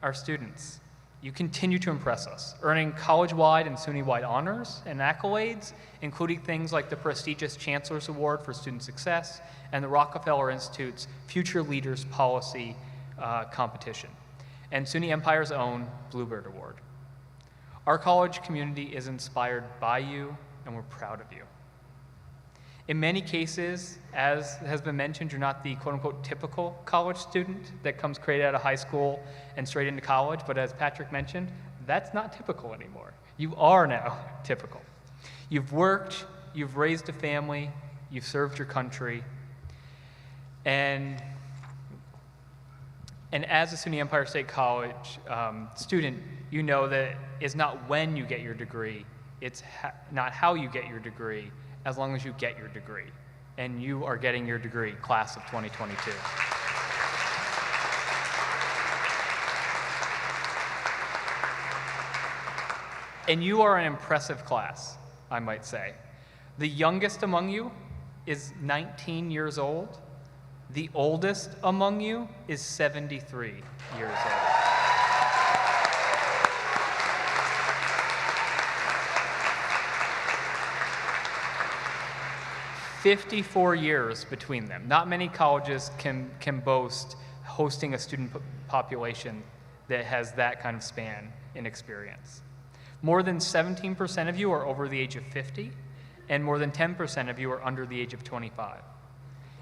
our students, you continue to impress us, earning college-wide and SUNY-wide honors and accolades, including things like the prestigious Chancellor's Award for Student Success and the Rockefeller Institute's Future Leaders Policy competition, and SUNY Empire's own Bluebird Award. Our college community is inspired by you, and we're proud of you. In many cases, as has been mentioned, you're not the quote-unquote typical college student that comes straight out of high school and straight into college, but as Patrick mentioned, that's not typical anymore. You are now typical. You've worked, you've raised a family, you've served your country, and as a SUNY Empire State College student, you know that it's not when you get your degree, it's not how you get your degree, as long as you get your degree. And you are getting your degree, class of 2022. And you are an impressive class, I might say. The youngest among you is 19 years old. The oldest among you is 73 years old. 54 years between them. Not many colleges can boast hosting a student population that has that kind of span in experience. More than 17% of you are over the age of 50, and more than 10% of you are under the age of 25.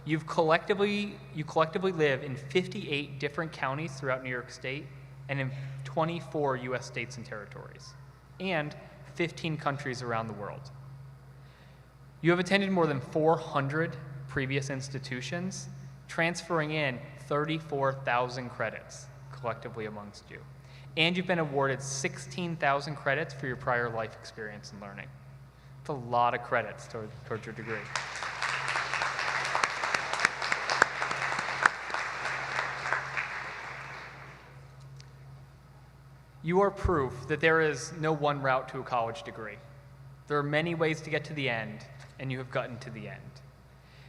You collectively live in 58 different counties throughout New York State and in 24 US states and territories, and 15 countries around the world. You have attended more than 400 previous institutions, transferring in 34,000 credits collectively amongst you. And you've been awarded 16,000 credits for your prior life experience and learning. It's a lot of credits towards your degree. You are proof that there is no one route to a college degree. There are many ways to get to the end, and you have gotten to the end.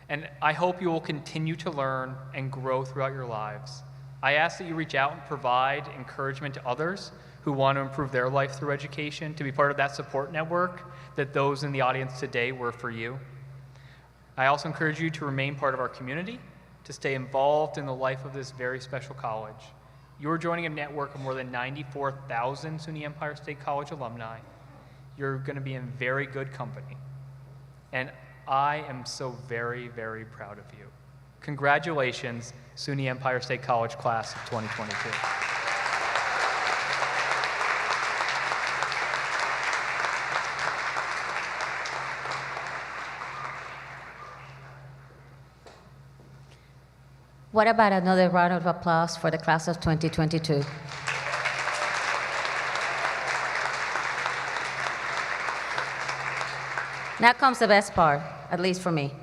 And I hope you will continue to learn and grow throughout your lives. I ask that you reach out and provide encouragement to others who want to improve their life through education, to be part of that support network that those in the audience today were for you. I also encourage you to remain part of our community, to stay involved in the life of this very special college. You're joining a network of more than 94,000 SUNY Empire State College alumni. You're going to be in very good company. And I am so very, very proud of you. Congratulations, SUNY Empire State College class of 2022. What about another round of applause for the class of 2022? Now comes the best part, at least for me.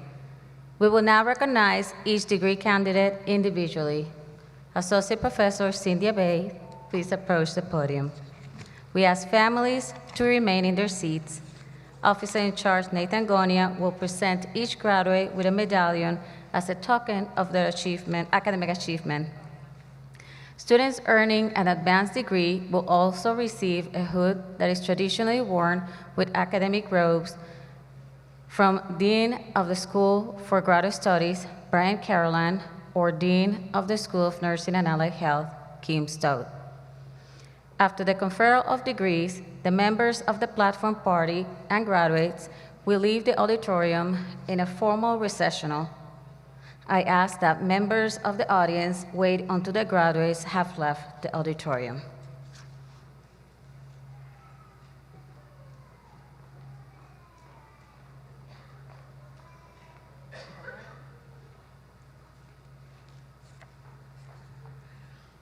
We will now recognize each degree candidate individually. Associate Professor Cynthia Bay, please approach the podium. We ask families to remain in their seats. Officer in charge Nathan Gonia will present each graduate with a medallion as a token of their academic achievement. Students earning an advanced degree will also receive a hood that is traditionally worn with academic robes from Dean of the School for Graduate Studies, Brian Carolan, or Dean of the School of Nursing and Allied Health, Kim Stout. After the conferral of degrees, the members of the platform party and graduates will leave the auditorium in a formal recessional. I ask that members of the audience wait until the graduates have left the auditorium.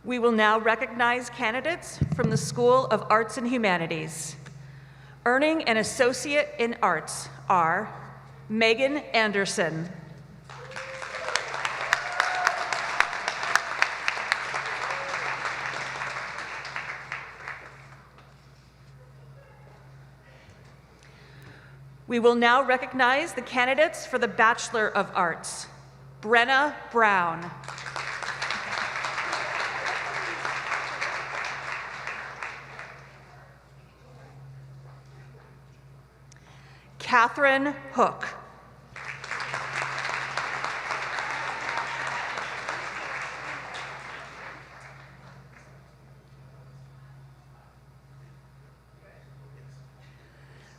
We will now recognize candidates from the School of Arts and Humanities. Earning an Associate in Arts are Megan Anderson, we will now recognize the candidates for the Bachelor of Arts. Brenna Brown. Catherine Hook.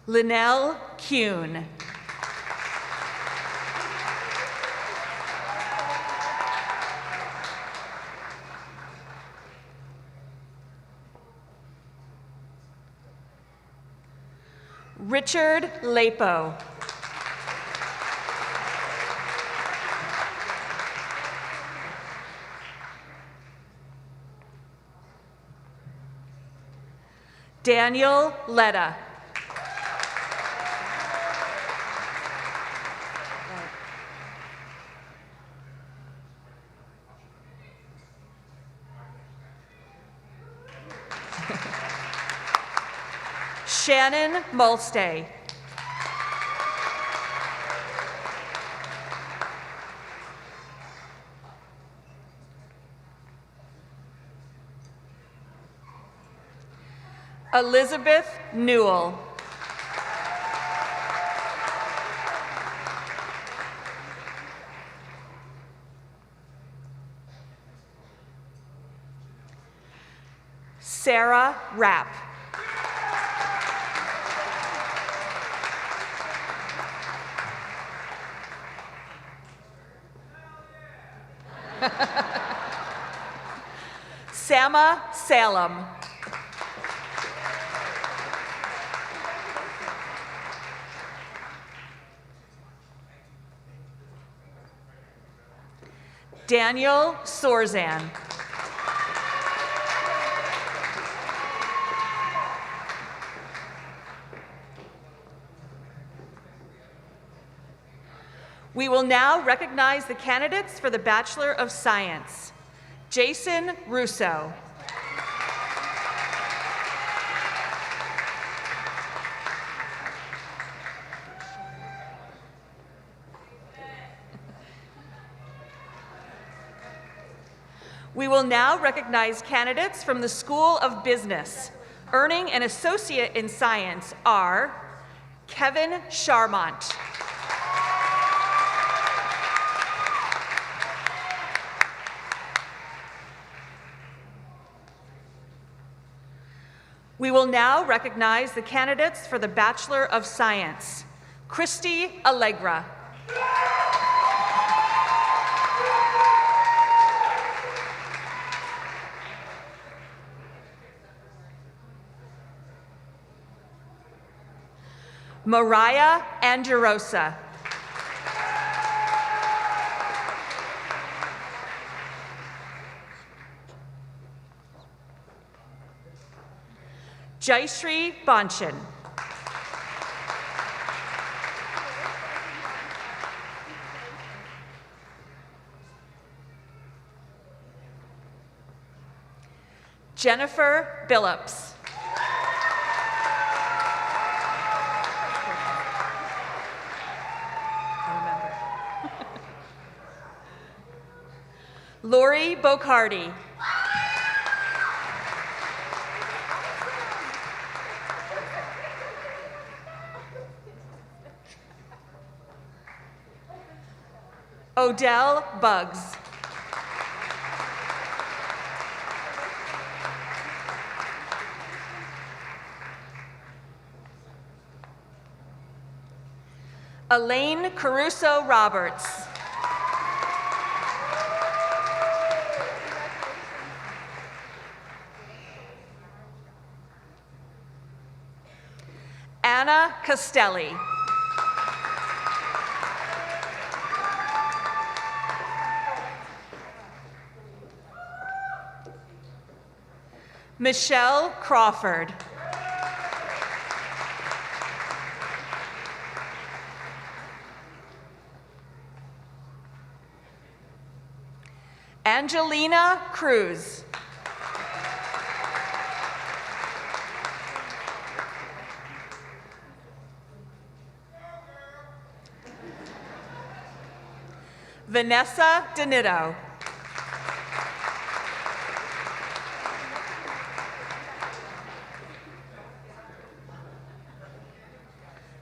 Linnell Kuhn. Richard Lapo. Daniel Letta. Shannon Mulstay. Elizabeth Newell. Sarah Rapp. Sama Salem. Daniel Sorzan. We will now recognize the candidates for the Bachelor of Science. Jason Russo. We will now recognize candidates from the School of Business. Earning an Associate in Science are Kevin Charmont, we will now recognize the candidates for the Bachelor of Science. Christy Allegra, Mariah Angerosa, Jayshree Bonchan, Jennifer Billups, Lori Bocardi, Odell Buggs, Elaine Caruso Roberts, Anna Costelli, Michelle Crawford, Angelina Cruz, Vanessa Donito,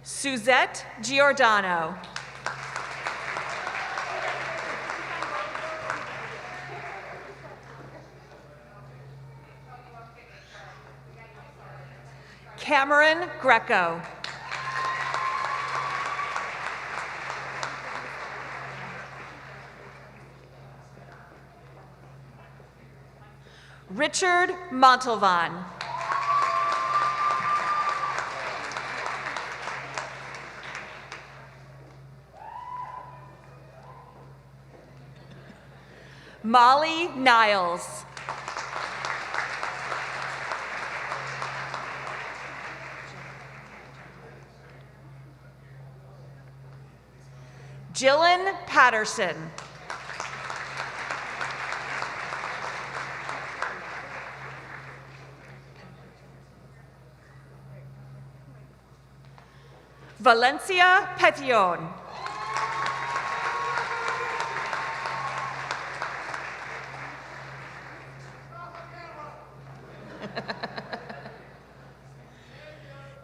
Suzette Giordano, Cameron Greco, Richard Montalvan, Molly Niles, Jillian Patterson, Valencia Petion,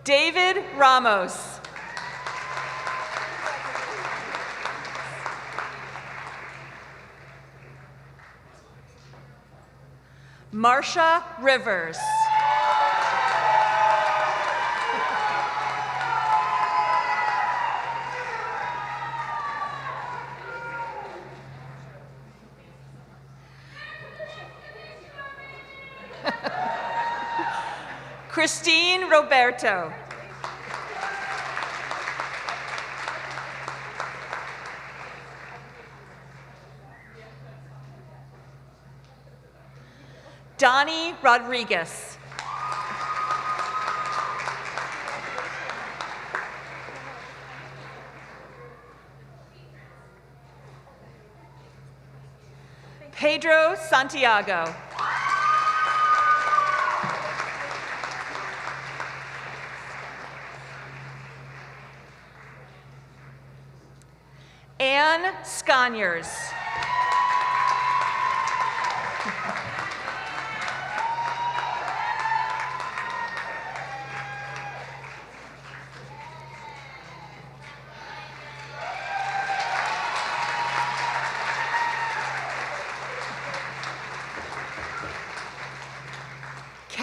David Ramos, Marsha Rivers, Christine Roberto, Donnie Rodriguez, Pedro Santiago, Anne Sconyers,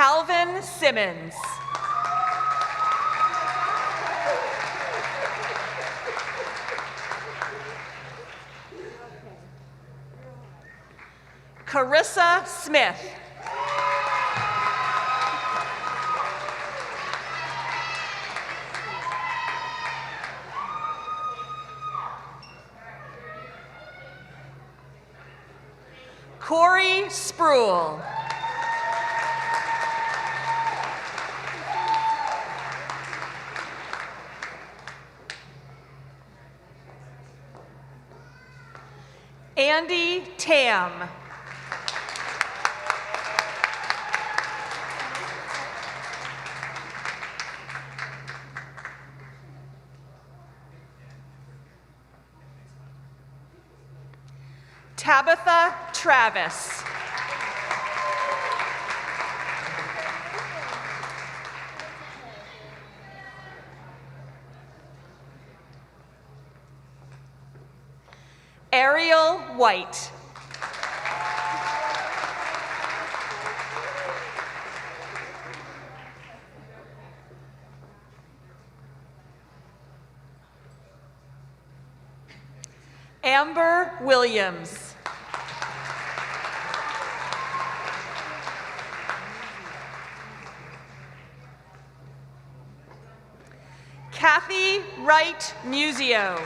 Calvin Simmons. Carissa Smith. Corey Spruill. Andy Tam. Tabitha Travis. Ariel White. Amber Williams. Kathy Wright Musio.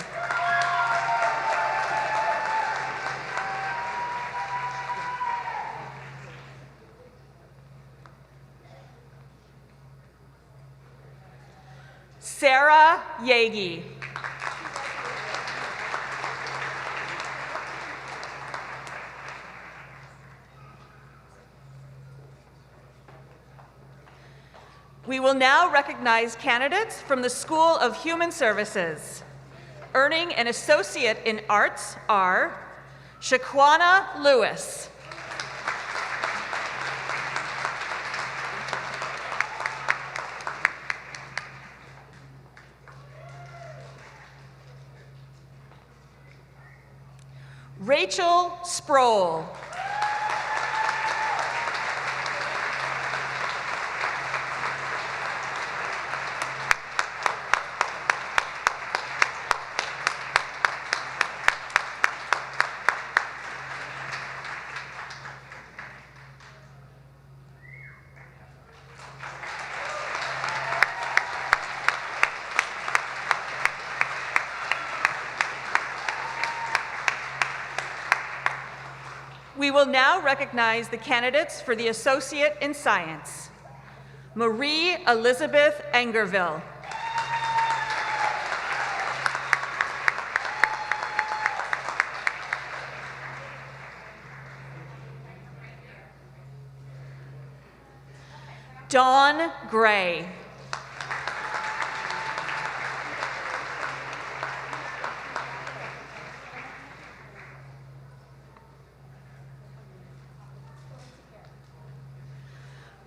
Sarah Yagi. We will now recognize candidates from the School of Human Services. Earning an Associate in Arts are Shaquana Lewis. Rachel Sproul. We will now recognize the candidates for the Associate in Science. Marie Elizabeth Angerville. Dawn Gray.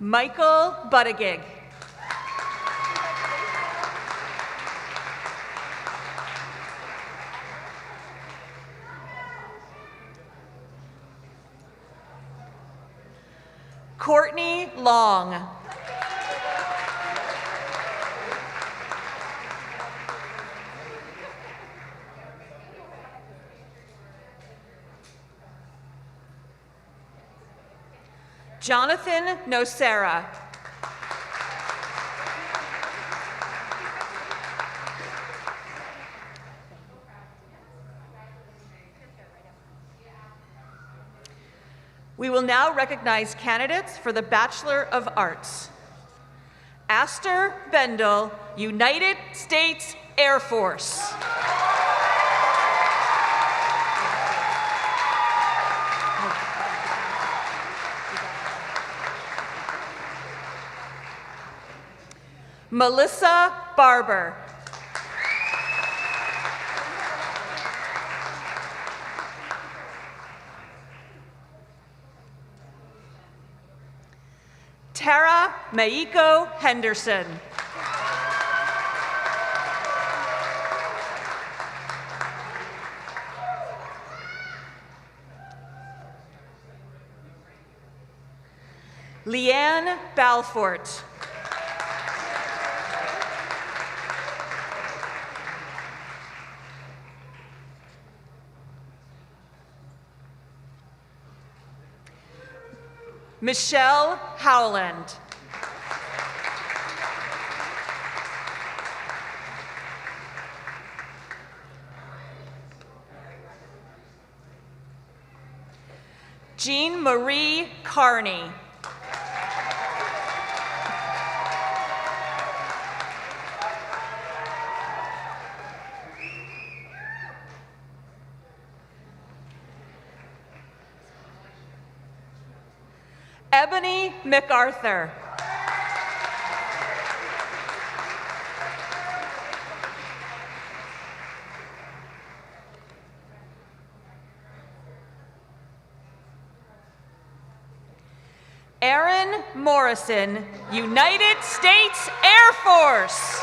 Michael Buttigieg. Courtney Long. Jonathan Nocera. We will now recognize candidates for the Bachelor of Arts. Astor Bendel, United States Air Force. Melissa Barber. Tara Maiko Henderson. Leanne Balfort. Michelle Howland. Jean Marie Carney. Ebony MacArthur. Aaron Morrison, United States Air Force.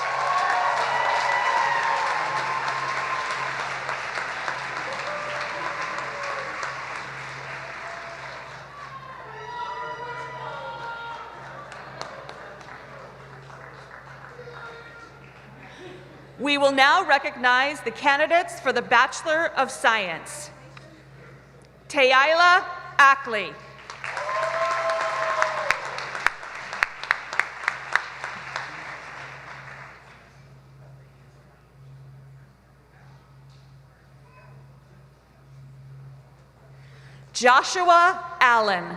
We will now recognize the candidates for the Bachelor of Science. Tayila Ackley. Joshua Allen.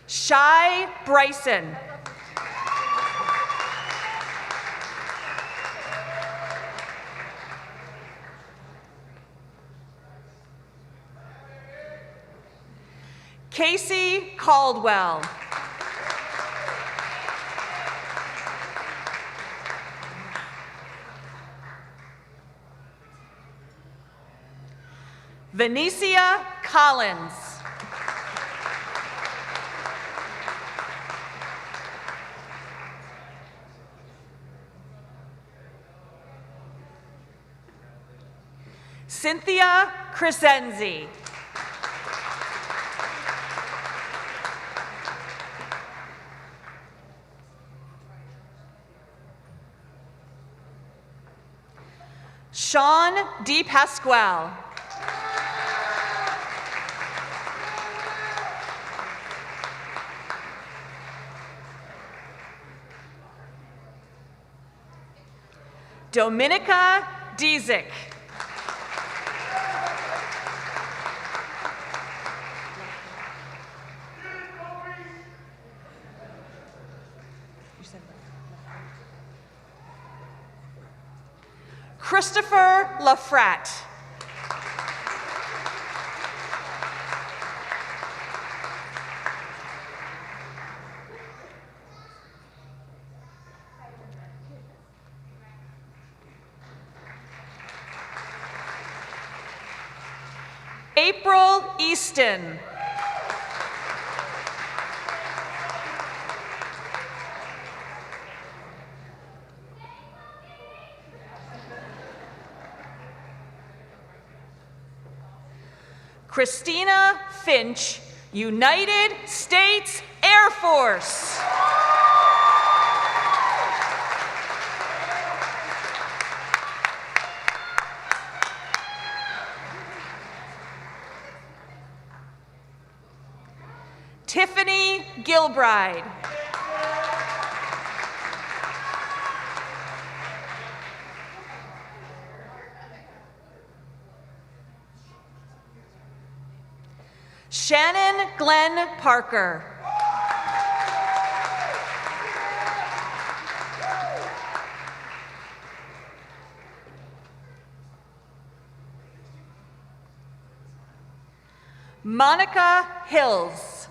Shai Bryson. Casey Caldwell. Venetia Collins. Cynthia Crescenzi. Sean DePasquale. Dominica Diezik. Christopher LaFratte. April Easton. Christina Finch, United States Air Force. Tiffany Gilbride. Shannon Glenn Parker. Monica Hills.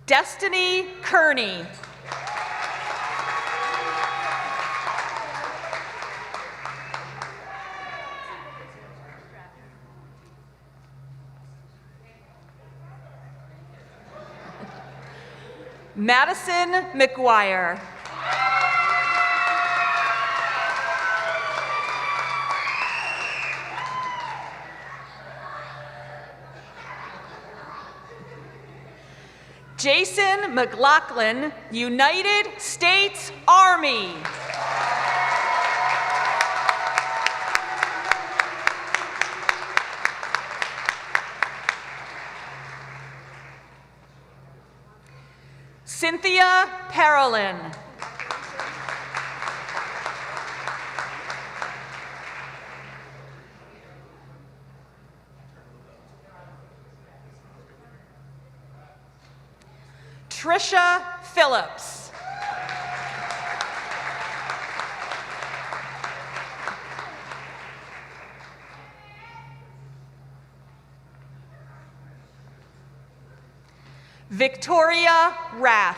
Destiny Kearney. Madison McGuire. Jason McLaughlin, United States Army. Cynthia Parolin. Trisha Phillips. Victoria Rath.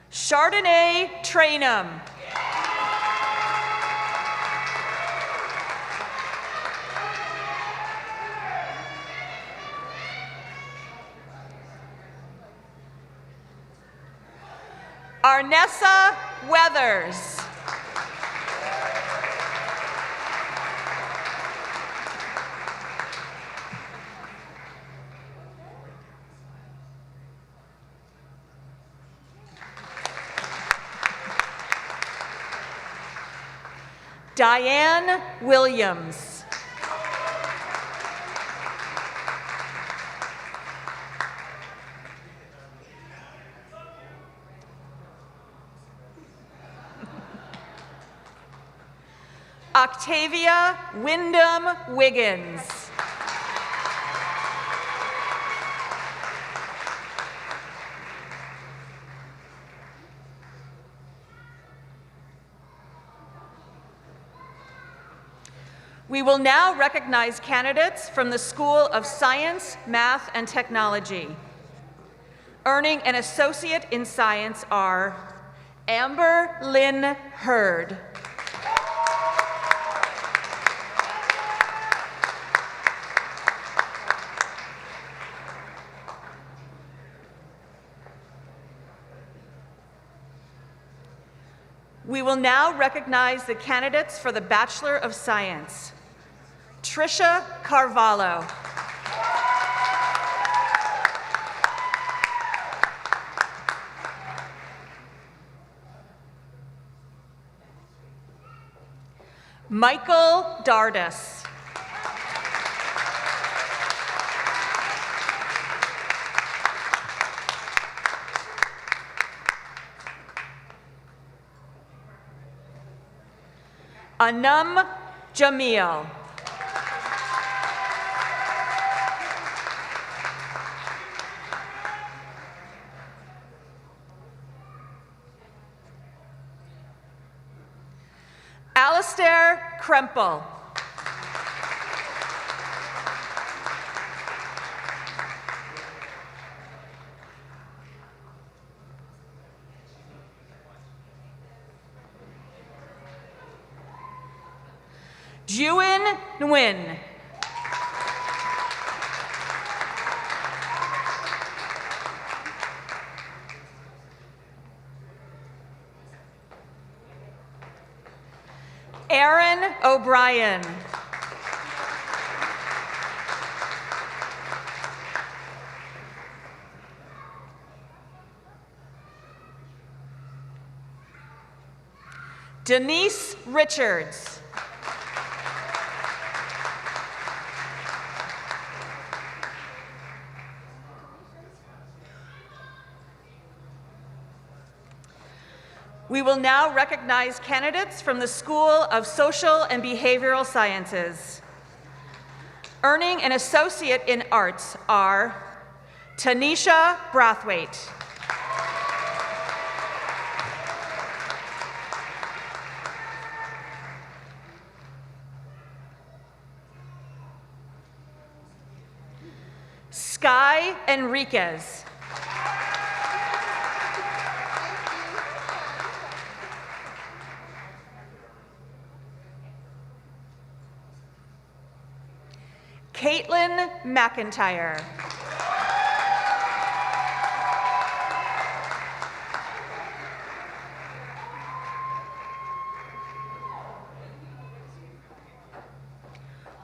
Chardonnay Trainum. Arnessa Weathers. Diane Williams. Octavia Wyndham Wiggins. We will now recognize candidates from the School of Science, Math, and Technology. Earning an Associate in Science are Amber Lynn Hurd. We will now recognize the candidates for the Bachelor of Science. Trisha Carvalho. Michael Dardis. Anum Jamil. Alistair Krempel. Juin Nguyen. Aaron O'Brien. Denise Richards. We will now recognize candidates from the School of Social and Behavioral Sciences. Earning an Associate in Arts are Tanisha Brathwaite. Sky Enriquez. Caitlin McIntyre.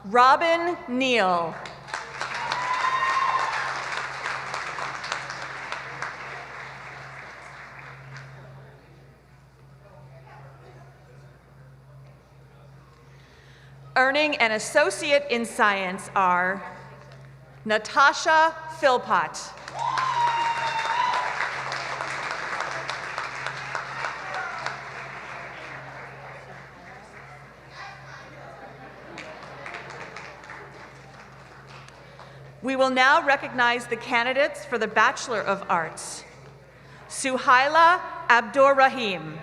Robin Neal. Earning an associate in science are Natasha Philpott. We will now recognize the candidates for the Bachelor of Arts. Suhaila Abdurrahim.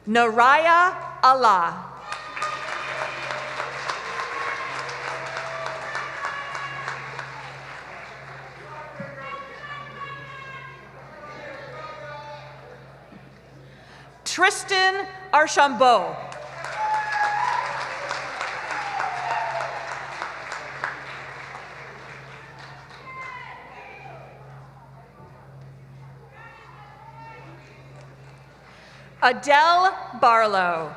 Naraya Allah. Tristan Archambault. Adele Barlow.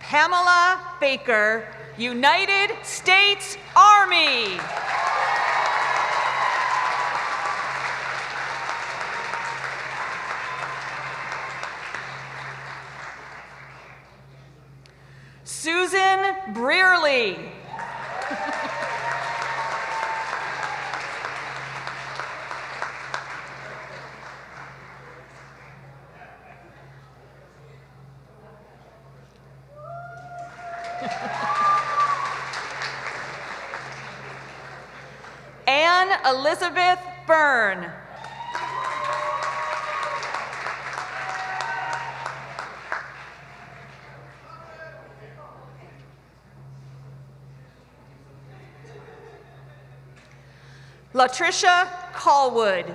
Pamela Baker, United States Army. Susan Brearley. Anne Elizabeth Byrne. Latricia Callwood.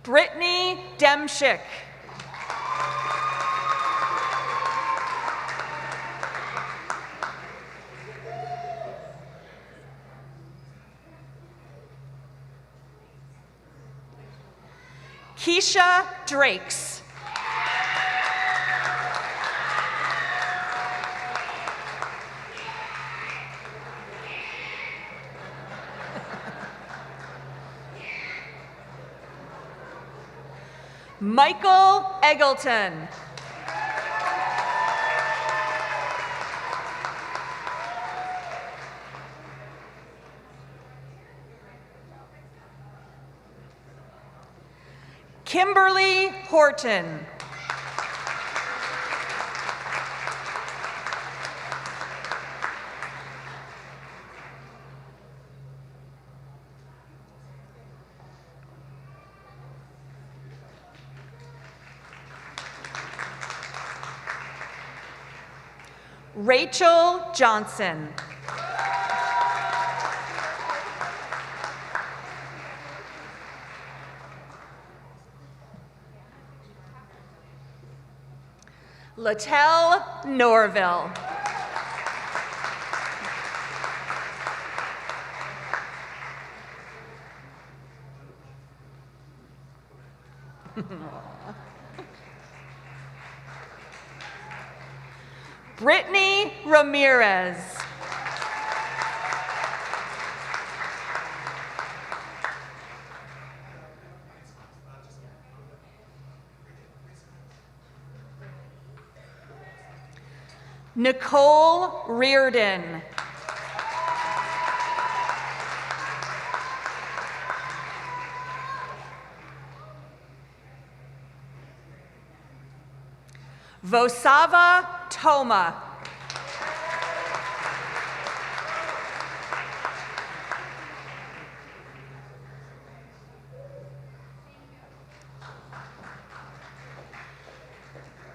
Brittany Demchick. Keisha Drakes. Michael Eggleton. Kimberly Horton. Rachel Johnson. Latel Norville. Brittany Ramirez. Nicole Reardon. Vosava Toma.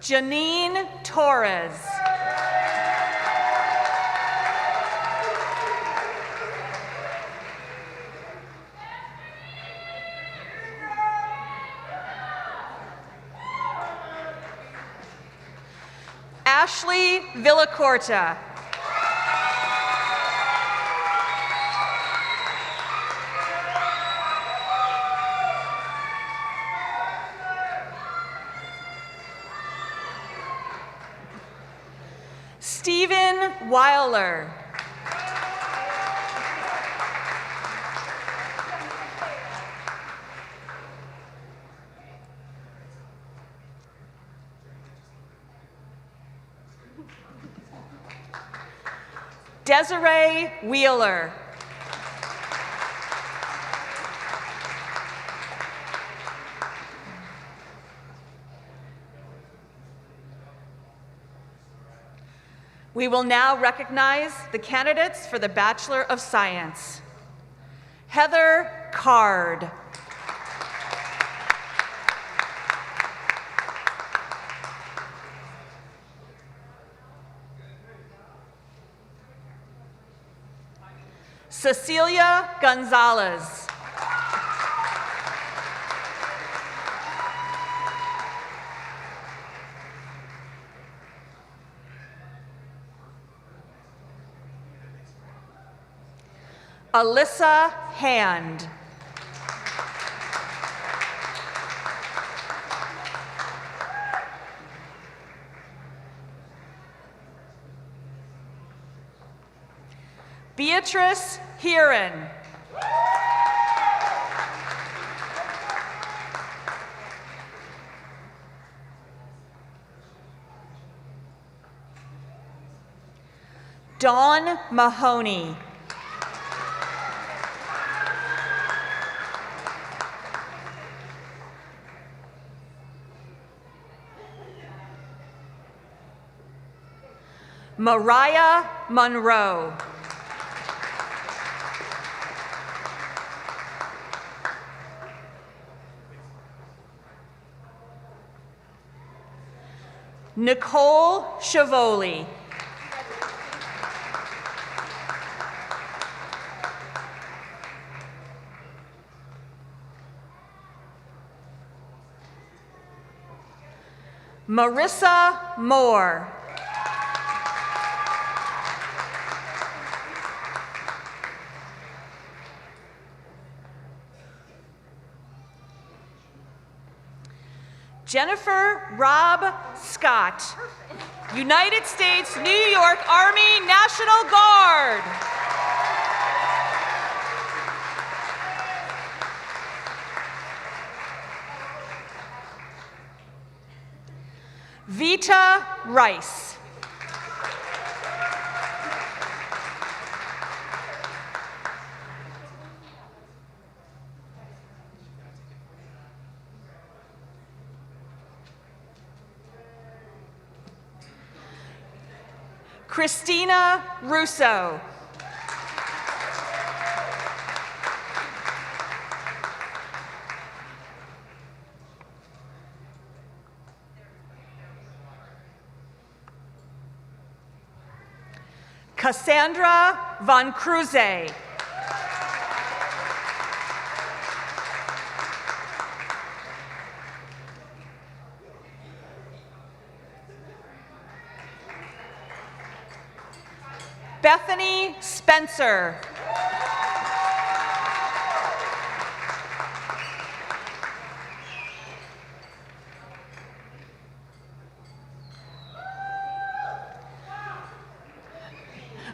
Janine Torres. Ashley Villacorta. Stephen Weiler. Desiree Wheeler. We will now recognize the candidates for the Bachelor of Science. Heather Card. Cecilia Gonzalez. Alyssa Hand. Beatrice Heron. Dawn Mahoney. Mariah Monroe. Nicole Shavoli. Marissa Moore. Jennifer Robb Scott, United States New York Army National Guard. Vita Rice. Christina Russo. Cassandra Von Cruze. Bethany Spencer.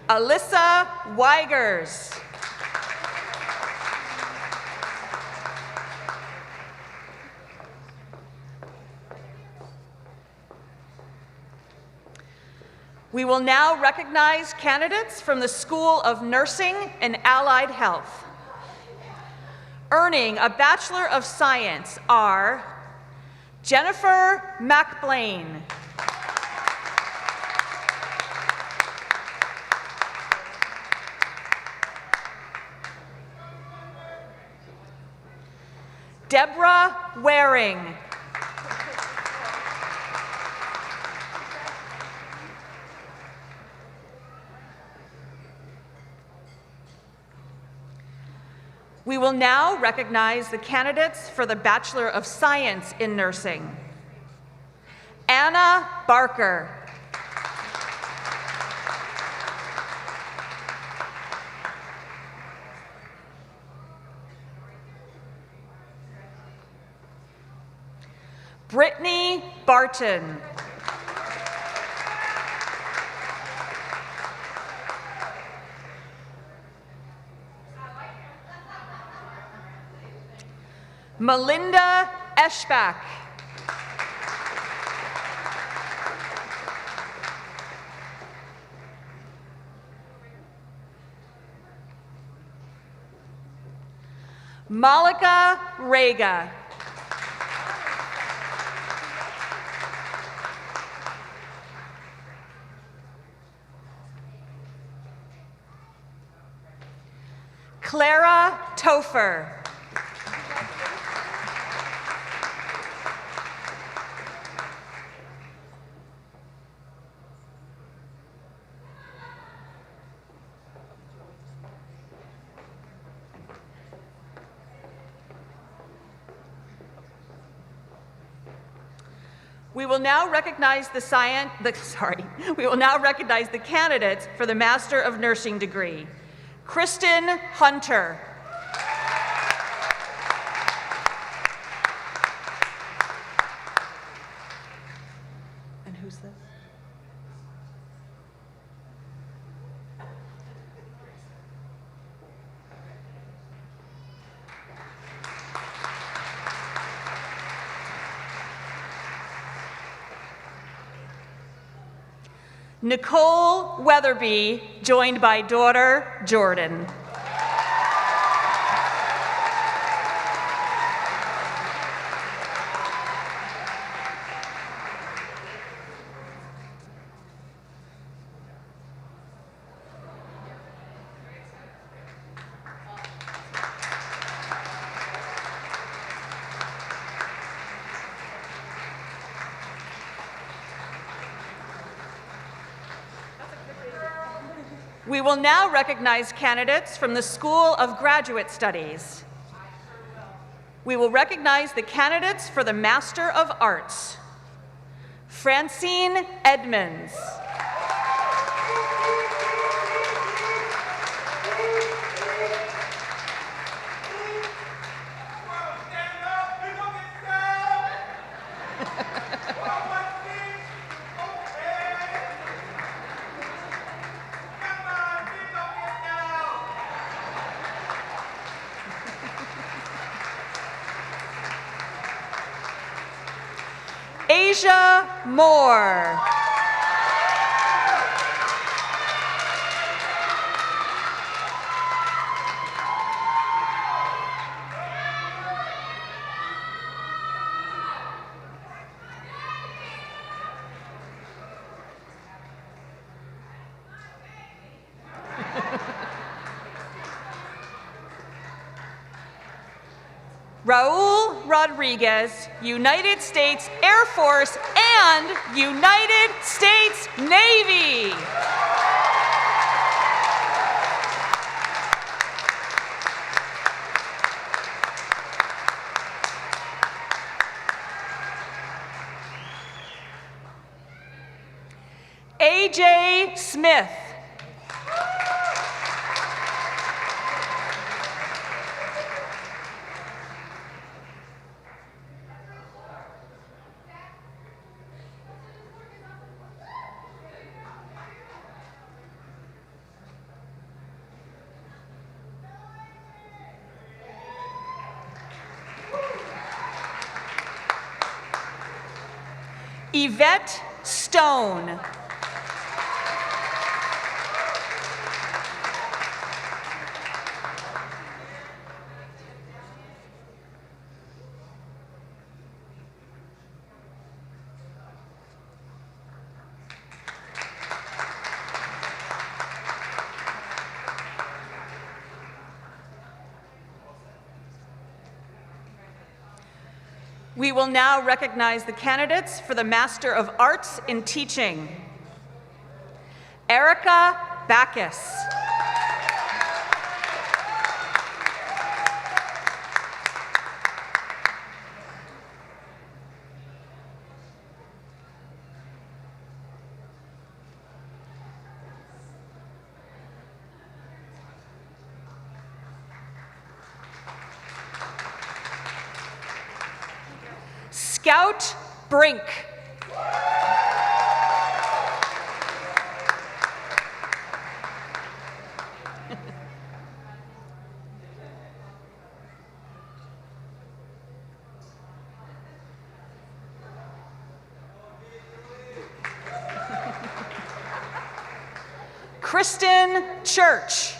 Alyssa Weigers. We will now recognize candidates from the School of Nursing and Allied Health. Earning a Bachelor of Science are Jennifer McBlain. Deborah Waring. We will now recognize the candidates for the Bachelor of Science in Nursing. Anna Barker. Brittany Barton. Melinda Eschbach. Malika Rega. Clara Topher. We will now recognize we will now recognize the candidates for the Master of Nursing degree. Kristen Hunter. And who's this? Nicole Weatherby, joined by daughter Jordan. We will now recognize candidates from the School of Graduate Studies. We will recognize the candidates for the Master of Arts. Francine Edmonds. Asia Moore. Raul Rodriguez, United States Air Force and United States Navy. AJ Smith. Yvette Stone. We will now recognize the candidates for the Master of Arts in Teaching. Erica Backus. Scout Brink. Kristen Church.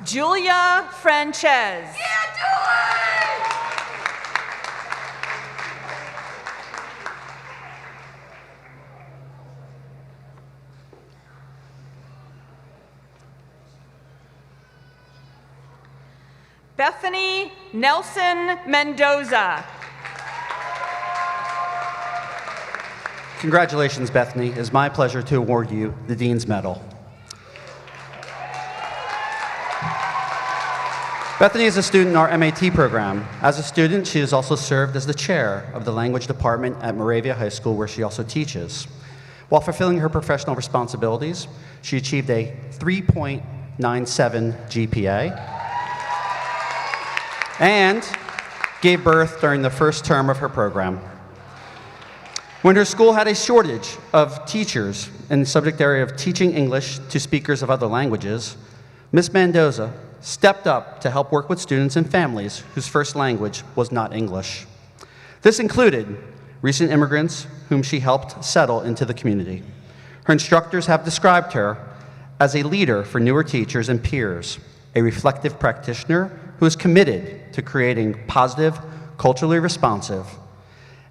Julia Frances. Bethany Nelson Mendoza. Congratulations, Bethany. It is my pleasure to award you the Dean's Medal. Bethany is a student in our MAT program. As a student, she has also served as the chair of the language department at Moravia High School, where she also teaches. While fulfilling her professional responsibilities, she achieved a 3.97 GPA and gave birth during the first term of her program. When her school had a shortage of teachers in the subject area of teaching English to speakers of other languages, Ms. Mendoza stepped up to help work with students and families whose first language was not English. This included recent immigrants whom she helped settle into the community. Her instructors have described her as a leader for newer teachers and peers, a reflective practitioner who is committed to creating positive, culturally responsive,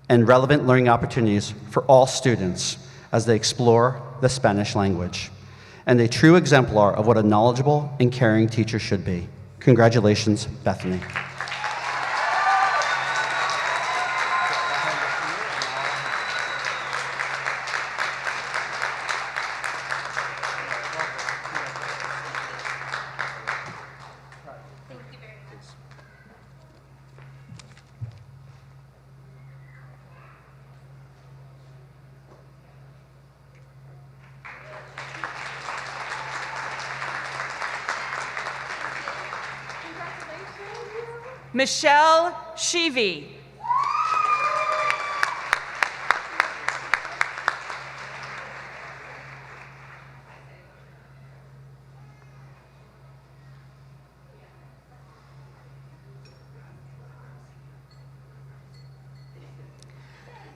and relevant learning opportunities for all students as they explore the Spanish language, and a true exemplar of what a knowledgeable and caring teacher should be. Congratulations, Bethany. Michelle Sheevy.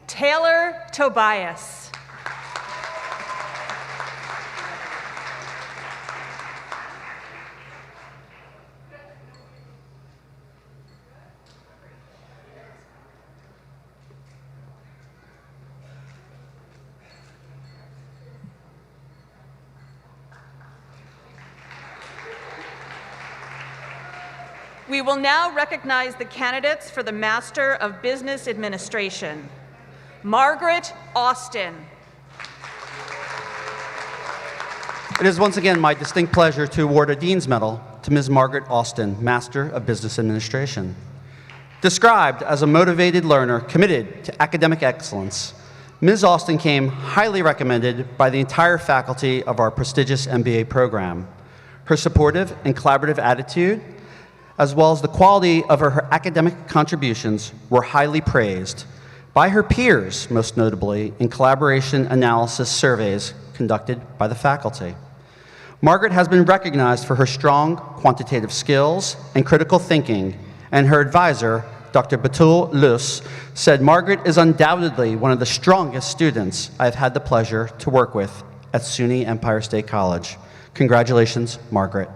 Taylor Tobias. We will now recognize the candidates for the Master of Business Administration. Margaret Austin. It is once again my distinct pleasure to award a Dean's Medal to Ms. Margaret Austin, Master of Business Administration. Described as a motivated learner committed to academic excellence, Ms. Austin came highly recommended by the entire faculty of our prestigious MBA program. Her supportive and collaborative attitude, as well as the quality of her academic contributions, were highly praised by her peers, most notably in collaboration analysis surveys conducted by the faculty. Margaret has been recognized for her strong quantitative skills and critical thinking, and her advisor, Dr. Batul Lus, said Margaret is undoubtedly one of the strongest students I've had the pleasure to work with at SUNY Empire State College. Congratulations, Margaret.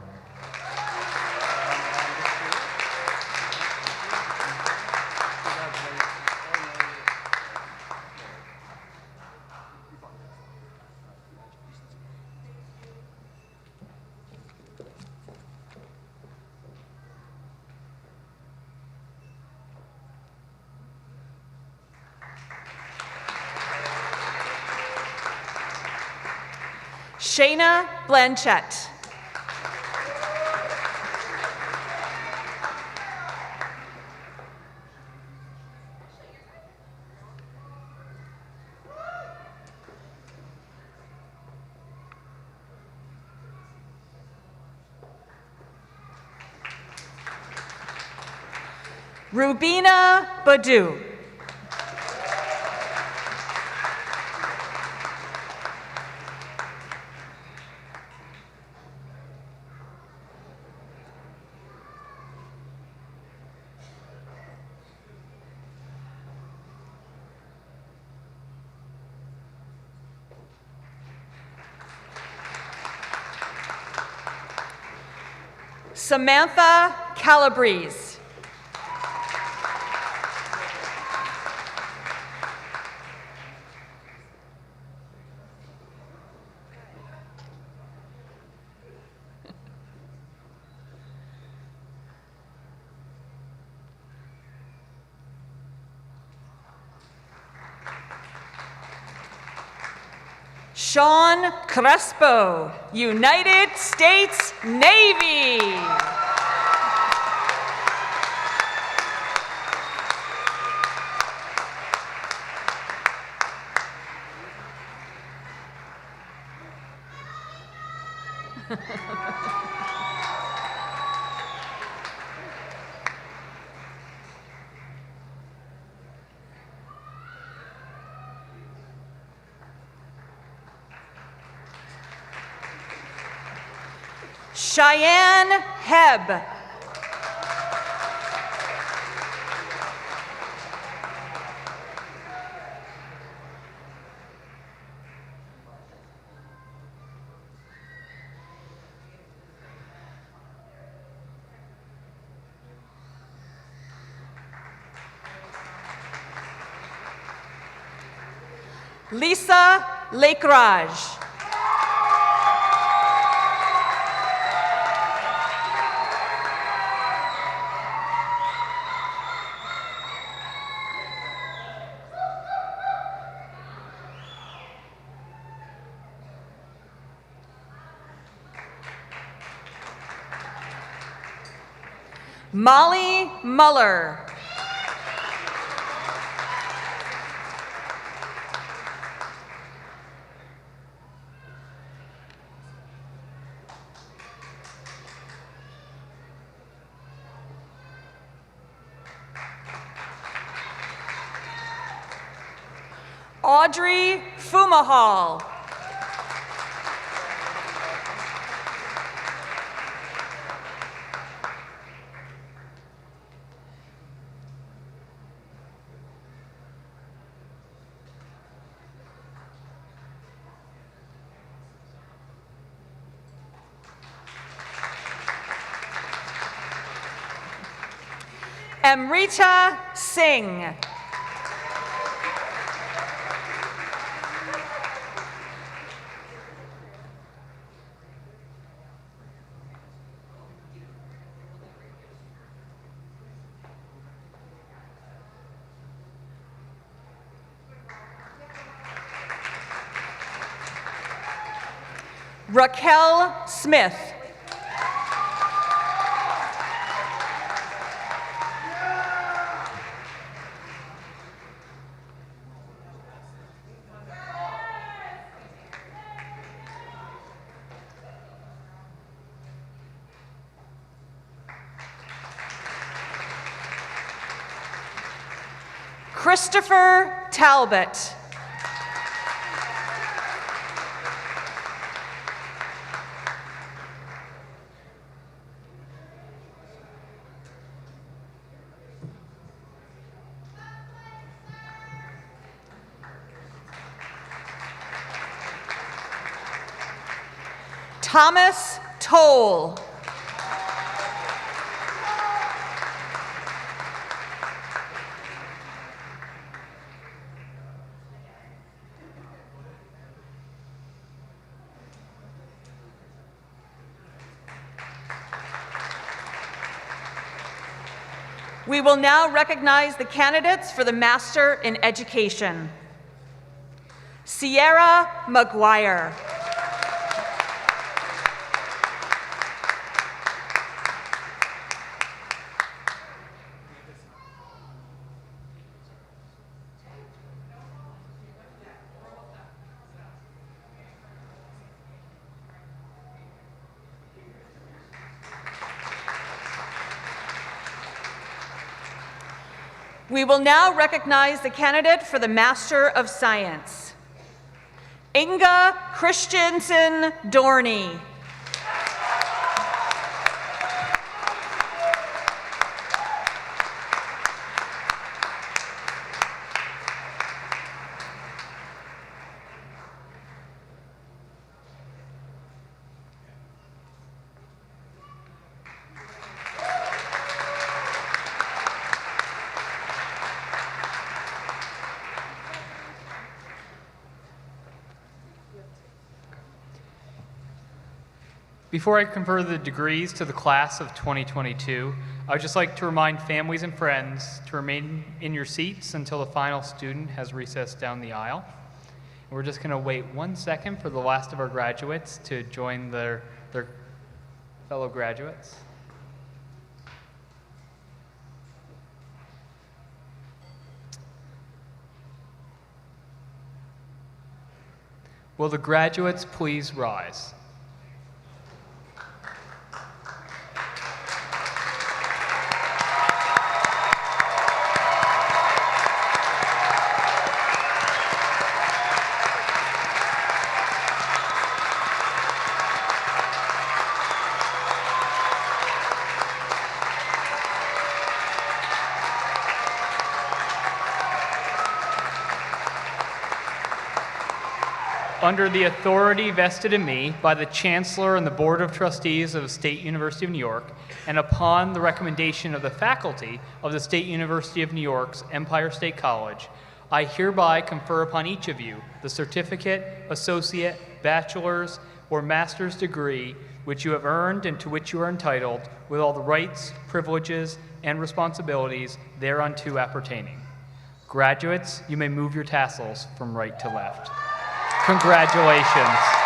Shayna Blanchett. Rubina Badu. Samantha Calabrese. Sean Crespo, United States Navy. Cheyenne Hebb. Lisa Lakeraj. Molly Muller. Audrey Fumahal. Amrita Singh. Raquel Smith. Christopher Talbot. Thomas Toll. We will now recognize the candidates for the Master in Education. Sierra McGuire. We will now recognize the candidate for the Master of Science. Inga Christensen Dorney. Before I confer the degrees to the class of 2022, I would just like to remind families and friends to remain in your seats until the final student has recessed down the aisle. And we're just going to wait 1 second for the last of our graduates to join their fellow graduates. Will the graduates please rise? Under the authority vested in me by the Chancellor and the Board of Trustees of the State University of New York, and upon the recommendation of the faculty of the State University of New York's Empire State College, I hereby confer upon each of you the certificate, associate, bachelor's, or master's degree which you have earned and to which you are entitled, with all the rights, privileges, and responsibilities thereunto appertaining. Graduates, you may move your tassels from right to left. Congratulations.